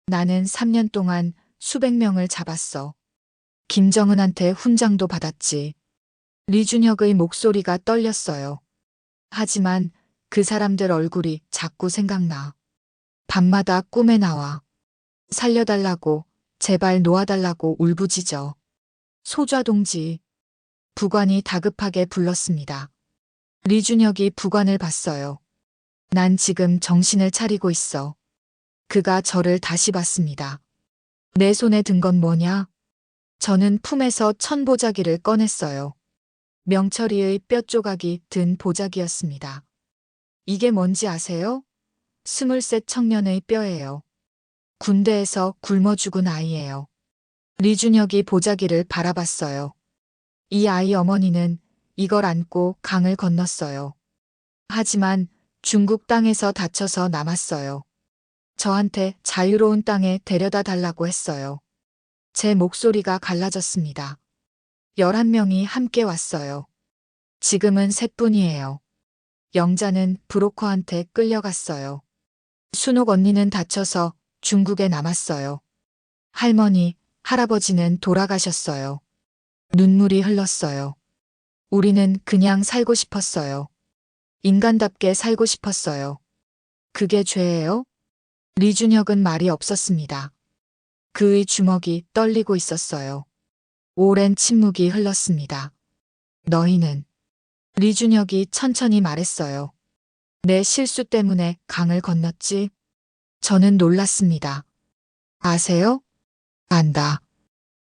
나는 3년 동안 수백 명을 잡았어. 김정은한테 훈장도 받았지. 리준혁의 목소리가 떨렸어요. 하지만 그 사람들 얼굴이 자꾸 생각나. 밤마다 꿈에 나와. 살려달라고, 제발 놓아달라고 울부짖어. 소좌 동지. 부관이 다급하게 불렀습니다. 리준혁이 부관을 봤어요. 난 지금 정신을 차리고 있어. 그가 저를 다시 봤습니다. 내 손에 든 건 뭐냐? 저는 품에서 천보자기를 꺼냈어요. 명철이의 뼈 조각이 든 보자기였습니다. 이게 뭔지 아세요? 23 청년의 뼈예요. 군대에서 굶어 죽은 아이예요. 리준혁이 보자기를 바라봤어요. 이 아이 어머니는 이걸 안고 강을 건넜어요. 하지만 중국 땅에서 다쳐서 남았어요. 저한테 자유로운 땅에 데려다 달라고 했어요. 제 목소리가 갈라졌습니다. 11명이 함께 왔어요. 지금은 셋뿐이에요. 영자는 브로커한테 끌려갔어요. 순옥 언니는 다쳐서 중국에 남았어요. 할머니, 할아버지는 돌아가셨어요. 눈물이 흘렀어요. 우리는 그냥 살고 싶었어요. 인간답게 살고 싶었어요. 그게 죄예요? 리준혁은 말이 없었습니다. 그의 주먹이 떨리고 있었어요. 오랜 침묵이 흘렀습니다. 너희는. 리준혁이 천천히 말했어요. 내 실수 때문에 강을 건넜지? 저는 놀랐습니다. 아세요? 안다.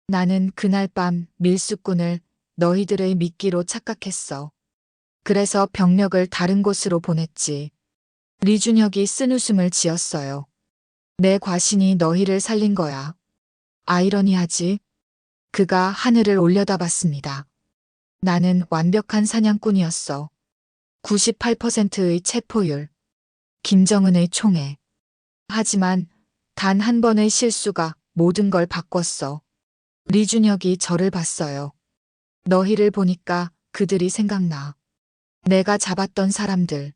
나는 그날 밤 밀수꾼을 너희들의 미끼로 착각했어. 그래서 병력을 다른 곳으로 보냈지. 리준혁이 쓴웃음을 지었어요. 내 과신이 너희를 살린 거야. 아이러니하지? 그가 하늘을 올려다봤습니다. 나는 완벽한 사냥꾼이었어. 98%의 체포율. 김정은의 총애. 하지만 단 한 번의 실수가 모든 걸 바꿨어. 리준혁이 저를 봤어요. 너희를 보니까 그들이 생각나. 내가 잡았던 사람들.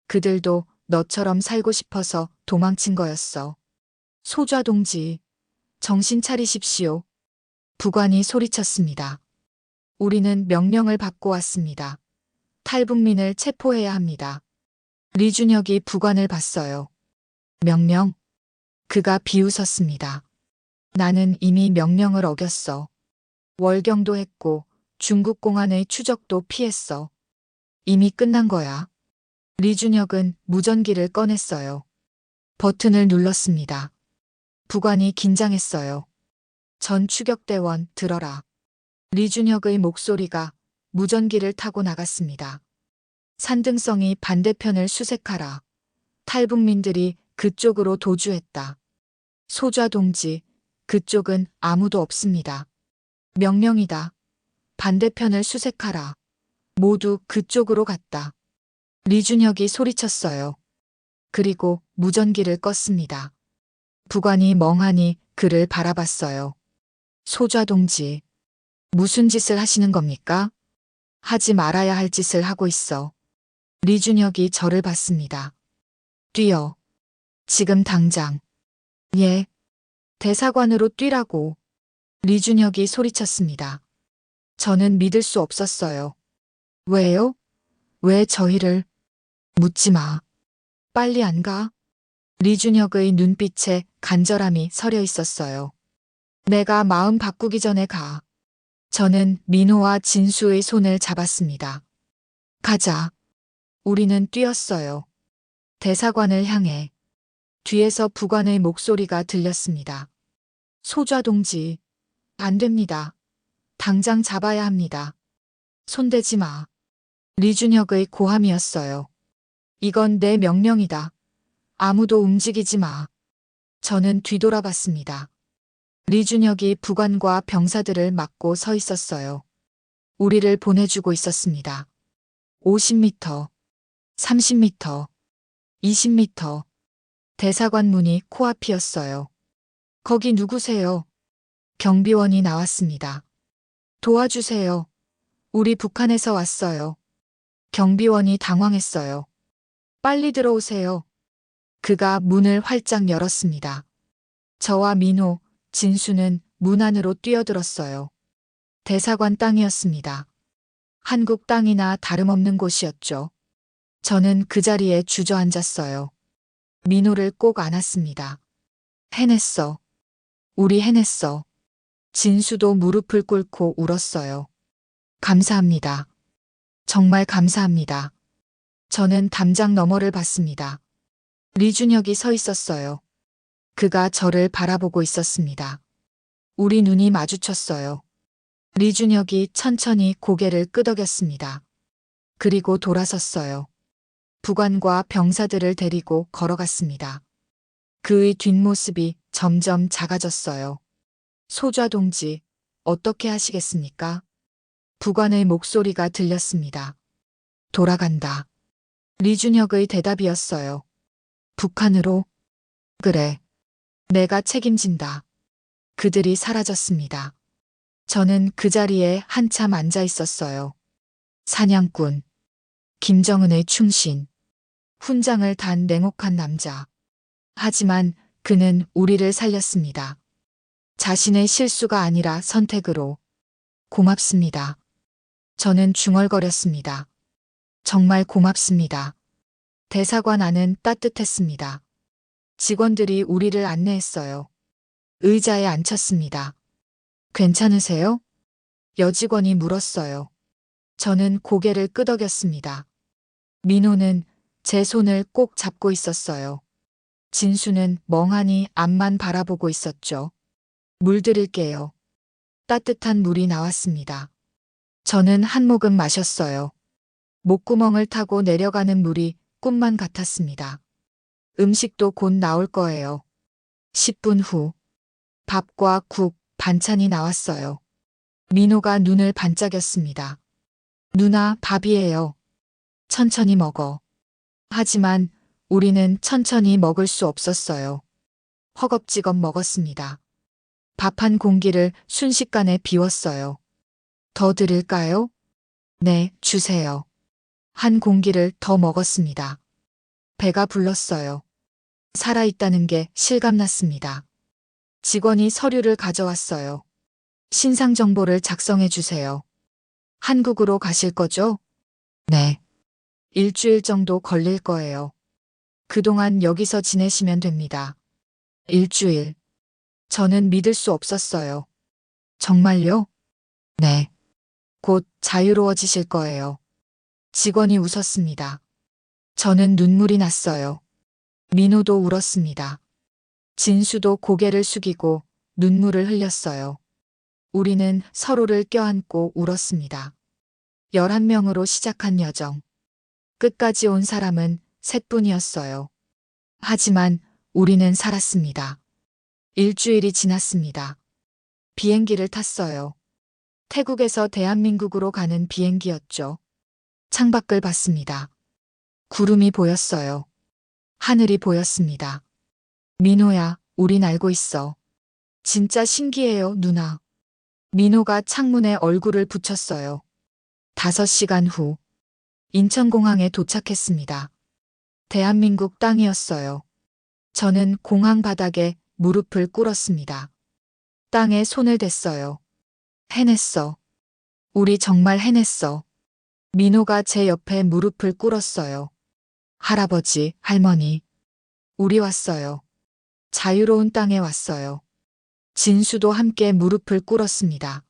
그들도 너처럼 살고 싶어서 도망친 거였어. 소좌 동지, 정신 차리십시오. 부관이 소리쳤습니다. 우리는 명령을 받고 왔습니다. 탈북민을 체포해야 합니다. 리준혁이 부관을 봤어요. 명령? 그가 비웃었습니다. 나는 이미 명령을 어겼어. 월경도 했고 중국 공안의 추적도 피했어. 이미 끝난 거야. 리준혁은 무전기를 꺼냈어요. 버튼을 눌렀습니다. 부관이 긴장했어요. 전 추격대원 들어라. 리준혁의 목소리가 무전기를 타고 나갔습니다. 산등성이 반대편을 수색하라. 탈북민들이 그쪽으로 도주했다. 소좌 동지, 그쪽은 아무도 없습니다. 명령이다. 반대편을 수색하라. 모두 그쪽으로 갔다. 리준혁이 소리쳤어요. 그리고 무전기를 껐습니다. 부관이 멍하니 그를 바라봤어요. 소좌 동지, 무슨 짓을 하시는 겁니까? 하지 말아야 할 짓을 하고 있어. 리준혁이 저를 봤습니다. 뛰어. 지금 당장. 예. 대사관으로 뛰라고. 리준혁이 소리쳤습니다. 저는 믿을 수 없었어요. 왜요? 왜 저희를? 묻지 마. 빨리 안 가? 리준혁의 눈빛에 간절함이 서려 있었어요. 내가 마음 바꾸기 전에 가. 저는 민호와 진수의 손을 잡았습니다. 가자. 우리는 뛰었어요. 대사관을 향해. 뒤에서 부관의 목소리가 들렸습니다. 소좌 동지, 안 됩니다. 당장 잡아야 합니다. 손대지 마. 리준혁의 고함이었어요. 이건 내 명령이다. 아무도 움직이지 마. 저는 뒤돌아봤습니다. 리준혁이 부관과 병사들을 막고 서 있었어요. 우리를 보내주고 있었습니다. 50m, 30m, 20m. 대사관 문이 코앞이었어요. 거기 누구세요? 경비원이 나왔습니다. 도와주세요. 우리 북한에서 왔어요. 경비원이 당황했어요. 빨리 들어오세요. 그가 문을 활짝 열었습니다. 저와 민호, 진수는 문 안으로 뛰어들었어요. 대사관 땅이었습니다. 한국 땅이나 다름없는 곳이었죠. 저는 그 자리에 주저앉았어요. 민호를 꼭 안았습니다. 해냈어. 우리 해냈어. 진수도 무릎을 꿇고 울었어요. 감사합니다. 정말 감사합니다. 저는 담장 너머를 봤습니다. 리준혁이 서 있었어요. 그가 저를 바라보고 있었습니다. 우리 눈이 마주쳤어요. 리준혁이 천천히 고개를 끄덕였습니다. 그리고 돌아섰어요. 부관과 병사들을 데리고 걸어갔습니다. 그의 뒷모습이 점점 작아졌어요. 소좌 동지, 어떻게 하시겠습니까? 부관의 목소리가 들렸습니다. 돌아간다. 리준혁의 대답이었어요. 북한으로? 그래. 내가 책임진다. 그들이 사라졌습니다. 저는 그 자리에 한참 앉아 있었어요. 사냥꾼. 김정은의 충신. 훈장을 단 냉혹한 남자. 하지만 그는 우리를 살렸습니다. 자신의 실수가 아니라 선택으로. 고맙습니다. 저는 중얼거렸습니다. 정말 고맙습니다. 대사관 안은 따뜻했습니다. 직원들이 우리를 안내했어요. 의자에 앉혔습니다. 괜찮으세요? 여직원이 물었어요. 저는 고개를 끄덕였습니다. 민호는 제 손을 꼭 잡고 있었어요. 진수는 멍하니 앞만 바라보고 있었죠. 물 드릴게요. 따뜻한 물이 나왔습니다. 저는 한 모금 마셨어요. 목구멍을 타고 내려가는 물이 꿈만 같았습니다. 음식도 곧 나올 거예요. 10분 후 밥과 국, 반찬이 나왔어요. 민호가 눈을 반짝였습니다. 누나, 밥이에요. 천천히 먹어. 하지만 우리는 천천히 먹을 수 없었어요. 허겁지겁 먹었습니다. 밥 한 공기를 순식간에 비웠어요. 더 드릴까요? 네, 주세요. 한 공기를 더 먹었습니다. 배가 불렀어요. 살아있다는 게 실감났습니다. 직원이 서류를 가져왔어요. 신상 정보를 작성해 주세요. 한국으로 가실 거죠? 네. 일주일 정도 걸릴 거예요. 그동안 여기서 지내시면 됩니다. 일주일. 저는 믿을 수 없었어요. 정말요? 네. 곧 자유로워지실 거예요. 직원이 웃었습니다. 저는 눈물이 났어요. 민호도 울었습니다. 진수도 고개를 숙이고 눈물을 흘렸어요. 우리는 서로를 껴안고 울었습니다. 11명으로 시작한 여정. 끝까지 온 사람은 셋뿐이었어요. 하지만 우리는 살았습니다. 일주일이 지났습니다. 비행기를 탔어요. 태국에서 대한민국으로 가는 비행기였죠. 창밖을 봤습니다. 구름이 보였어요. 하늘이 보였습니다. 민호야, 우린 알고 있어. 진짜 신기해요, 누나. 민호가 창문에 얼굴을 붙였어요. 5시간 후, 인천공항에 도착했습니다. 대한민국 땅이었어요. 저는 공항 바닥에 무릎을 꿇었습니다. 땅에 손을 댔어요. 해냈어. 우리 정말 해냈어. 민호가 제 옆에 무릎을 꿇었어요. 할아버지, 할머니. 우리 왔어요. 자유로운 땅에 왔어요. 진수도 함께 무릎을 꿇었습니다.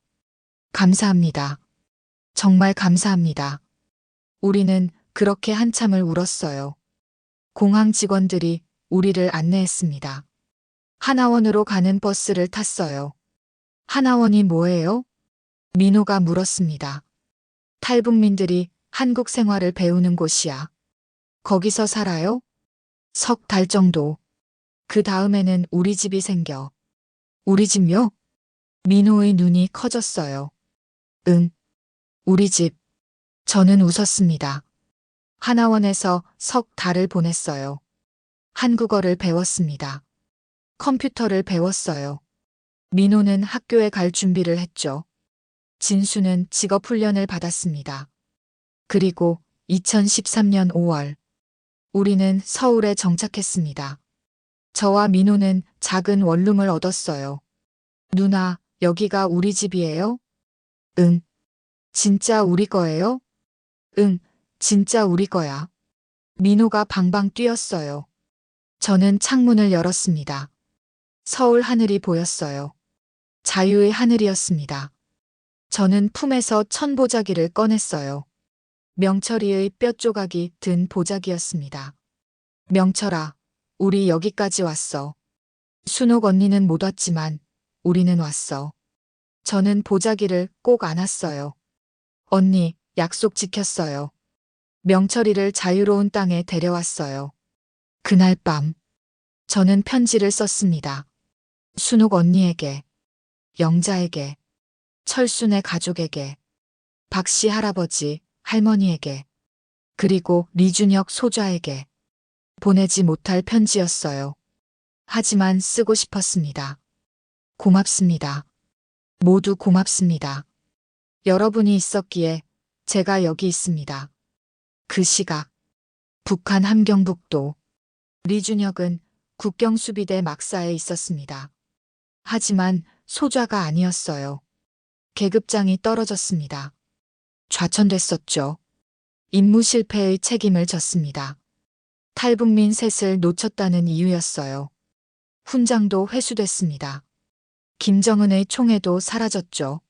감사합니다. 정말 감사합니다. 우리는 그렇게 한참을 울었어요. 공항 직원들이 우리를 안내했습니다. 하나원으로 가는 버스를 탔어요. 하나원이 뭐예요? 민호가 물었습니다. 탈북민들이 한국 생활을 배우는 곳이야. 거기서 살아요? 3달 정도. 그 다음에는 우리 집이 생겨. 우리 집요? 민호의 눈이 커졌어요. 응. 우리 집. 저는 웃었습니다. 하나원에서 3달을 보냈어요. 한국어를 배웠습니다. 컴퓨터를 배웠어요. 민호는 학교에 갈 준비를 했죠. 진수는 직업훈련을 받았습니다. 그리고 2013년 5월, 우리는 서울에 정착했습니다. 저와 민호는 작은 원룸을 얻었어요. 누나, 여기가 우리 집이에요? 응. 진짜 우리 거예요? 응, 진짜 우리 거야. 민호가 방방 뛰었어요. 저는 창문을 열었습니다. 서울 하늘이 보였어요. 자유의 하늘이었습니다. 저는 품에서 천보자기를 꺼냈어요. 명철이의 뼈 조각이 든 보자기였습니다. 명철아, 우리 여기까지 왔어. 순옥 언니는 못 왔지만 우리는 왔어. 저는 보자기를 꼭 안았어요. 언니, 약속 지켰어요. 명철이를 자유로운 땅에 데려왔어요. 그날 밤, 저는 편지를 썼습니다. 순옥 언니에게, 영자에게, 철순의 가족에게, 박씨 할아버지, 할머니에게, 그리고 리준혁 소좌에게 보내지 못할 편지였어요. 하지만 쓰고 싶었습니다. 고맙습니다. 모두 고맙습니다. 여러분이 있었기에 제가 여기 있습니다. 그 시각, 북한 함경북도, 리준혁은 국경수비대 막사에 있었습니다. 하지만 소좌가 아니었어요. 계급장이 떨어졌습니다. 좌천됐었죠. 임무 실패의 책임을 졌습니다. 탈북민 셋을 놓쳤다는 이유였어요. 훈장도 회수됐습니다. 김정은의 총애도 사라졌죠.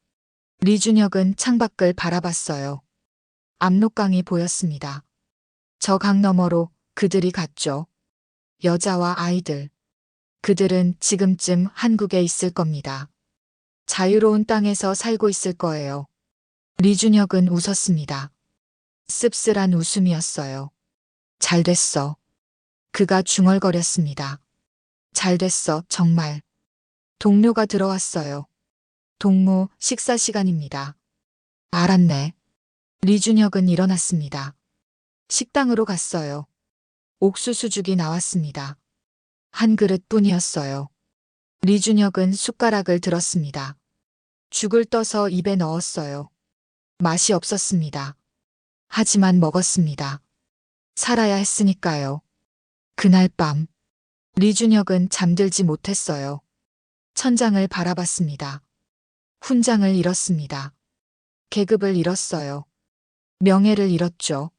리준혁은 창밖을 바라봤어요. 압록강이 보였습니다. 저 강 너머로 그들이 갔죠. 여자와 아이들. 그들은 지금쯤 한국에 있을 겁니다. 자유로운 땅에서 살고 있을 거예요. 리준혁은 웃었습니다. 씁쓸한 웃음이었어요. 잘 됐어. 그가 중얼거렸습니다. 잘 됐어, 정말. 동료가 들어왔어요. 동무, 식사 시간입니다. 알았네. 리준혁은 일어났습니다. 식당으로 갔어요. 옥수수죽이 나왔습니다. 한 그릇뿐이었어요. 리준혁은 숟가락을 들었습니다. 죽을 떠서 입에 넣었어요. 맛이 없었습니다. 하지만 먹었습니다. 살아야 했으니까요. 그날 밤, 리준혁은 잠들지 못했어요. 천장을 바라봤습니다. 훈장을 잃었습니다. 계급을 잃었어요. 명예를 잃었죠.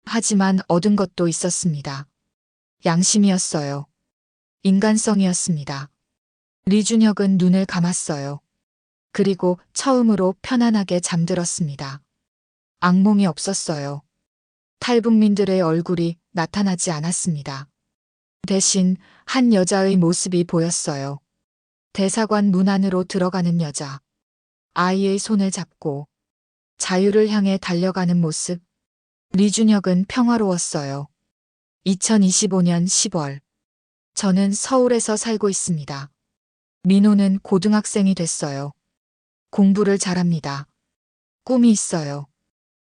하지만 얻은 것도 있었습니다. 양심이었어요. 인간성이었습니다. 리준혁은 눈을 감았어요. 그리고 처음으로 편안하게 잠들었습니다. 악몽이 없었어요. 탈북민들의 얼굴이 나타나지 않았습니다. 대신 한 여자의 모습이 보였어요. 대사관 문 안으로 들어가는 여자. 아이의 손을 잡고 자유를 향해 달려가는 모습. 리준혁은 평화로웠어요. 2025년 10월. 저는 서울에서 살고 있습니다. 민호는 고등학생이 됐어요. 공부를 잘합니다. 꿈이 있어요.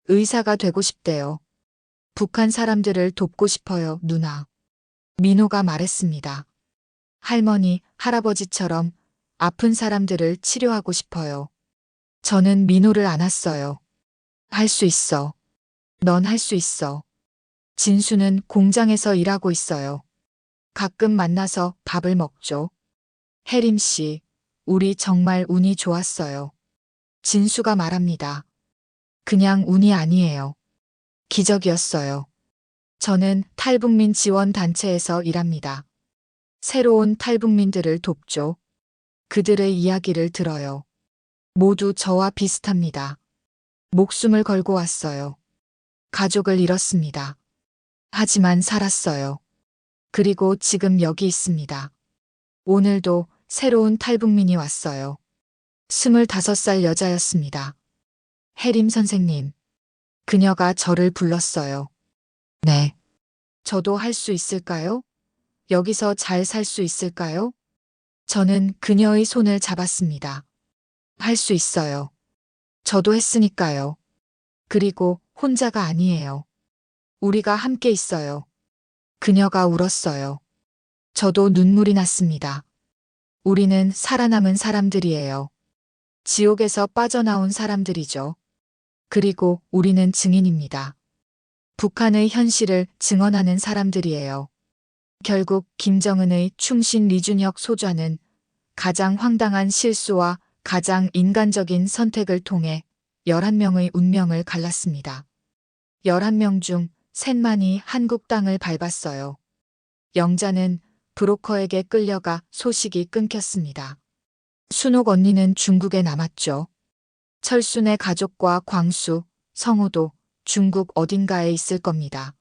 의사가 되고 싶대요. 북한 사람들을 돕고 싶어요, 누나. 민호가 말했습니다. 할머니, 할아버지처럼 아픈 사람들을 치료하고 싶어요. 저는 민호를 안았어요. 할 수 있어. 넌 할 수 있어. 진수는 공장에서 일하고 있어요. 가끔 만나서 밥을 먹죠. 혜림 씨, 우리 정말 운이 좋았어요. 진수가 말합니다. 그냥 운이 아니에요. 기적이었어요. 저는 탈북민 지원 단체에서 일합니다. 새로운 탈북민들을 돕죠. 그들의 이야기를 들어요. 모두 저와 비슷합니다. 목숨을 걸고 왔어요. 가족을 잃었습니다. 하지만 살았어요. 그리고 지금 여기 있습니다. 오늘도 새로운 탈북민이 왔어요. 25살 여자였습니다. 혜림 선생님. 그녀가 저를 불렀어요. 네. 저도 할 수 있을까요? 여기서 잘 살 수 있을까요? 저는 그녀의 손을 잡았습니다. 할 수 있어요. 저도 했으니까요. 그리고 혼자가 아니에요. 우리가 함께 있어요. 그녀가 울었어요. 저도 눈물이 났습니다. 우리는 살아남은 사람들이에요. 지옥에서 빠져나온 사람들이죠. 그리고 우리는 증인입니다. 북한의 현실을 증언하는 사람들이에요. 결국 김정은의 충신 리준혁 소좌는 가장 황당한 실수와 가장 인간적인 선택을 통해 11명의 운명을 갈랐습니다. 11명 중 셋만이 한국 땅을 밟았어요. 영자는 브로커에게 끌려가 소식이 끊겼습니다. 순옥 언니는 중국에 남았죠. 철순의 가족과 광수, 성호도 중국 어딘가에 있을 겁니다.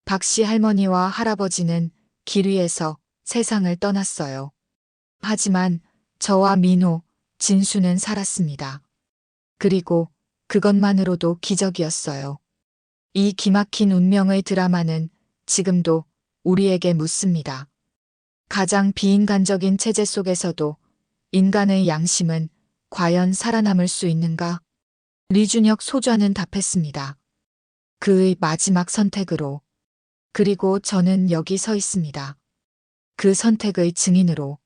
박씨 할머니와 할아버지는 길 위에서 세상을 떠났어요. 하지만 저와 민호, 진수는 살았습니다. 그리고 그것만으로도 기적이었어요. 이 기막힌 운명의 드라마는 지금도 우리에게 묻습니다. 가장 비인간적인 체제 속에서도 인간의 양심은 과연 살아남을 수 있는가? 리준혁 소좌는 답했습니다. 그의 마지막 선택으로. 그리고 저는 여기 서 있습니다. 그 선택의 증인으로.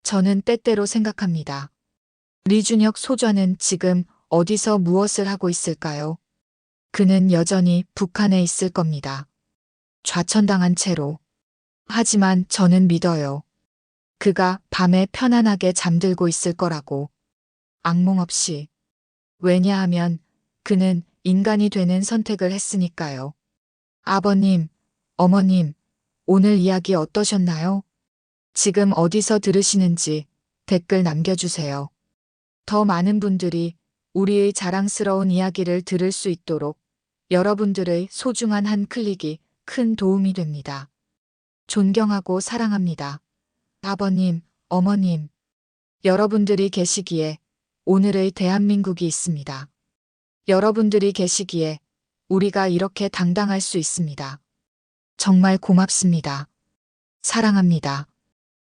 저는 때때로 생각합니다. 리준혁 소좌는 지금 어디서 무엇을 하고 있을까요? 그는 여전히 북한에 있을 겁니다. 좌천당한 채로. 하지만 저는 믿어요. 그가 밤에 편안하게 잠들고 있을 거라고. 악몽 없이. 왜냐하면 그는 인간이 되는 선택을 했으니까요. 아버님, 어머님, 오늘 이야기 어떠셨나요? 지금 어디서 들으시는지 댓글 남겨주세요. 더 많은 분들이 우리의 자랑스러운 이야기를 들을 수 있도록 여러분들의 소중한 한 클릭이 큰 도움이 됩니다. 존경하고 사랑합니다. 아버님, 어머님, 여러분들이 계시기에 오늘의 대한민국이 있습니다. 여러분들이 계시기에 우리가 이렇게 당당할 수 있습니다. 정말 고맙습니다. 사랑합니다.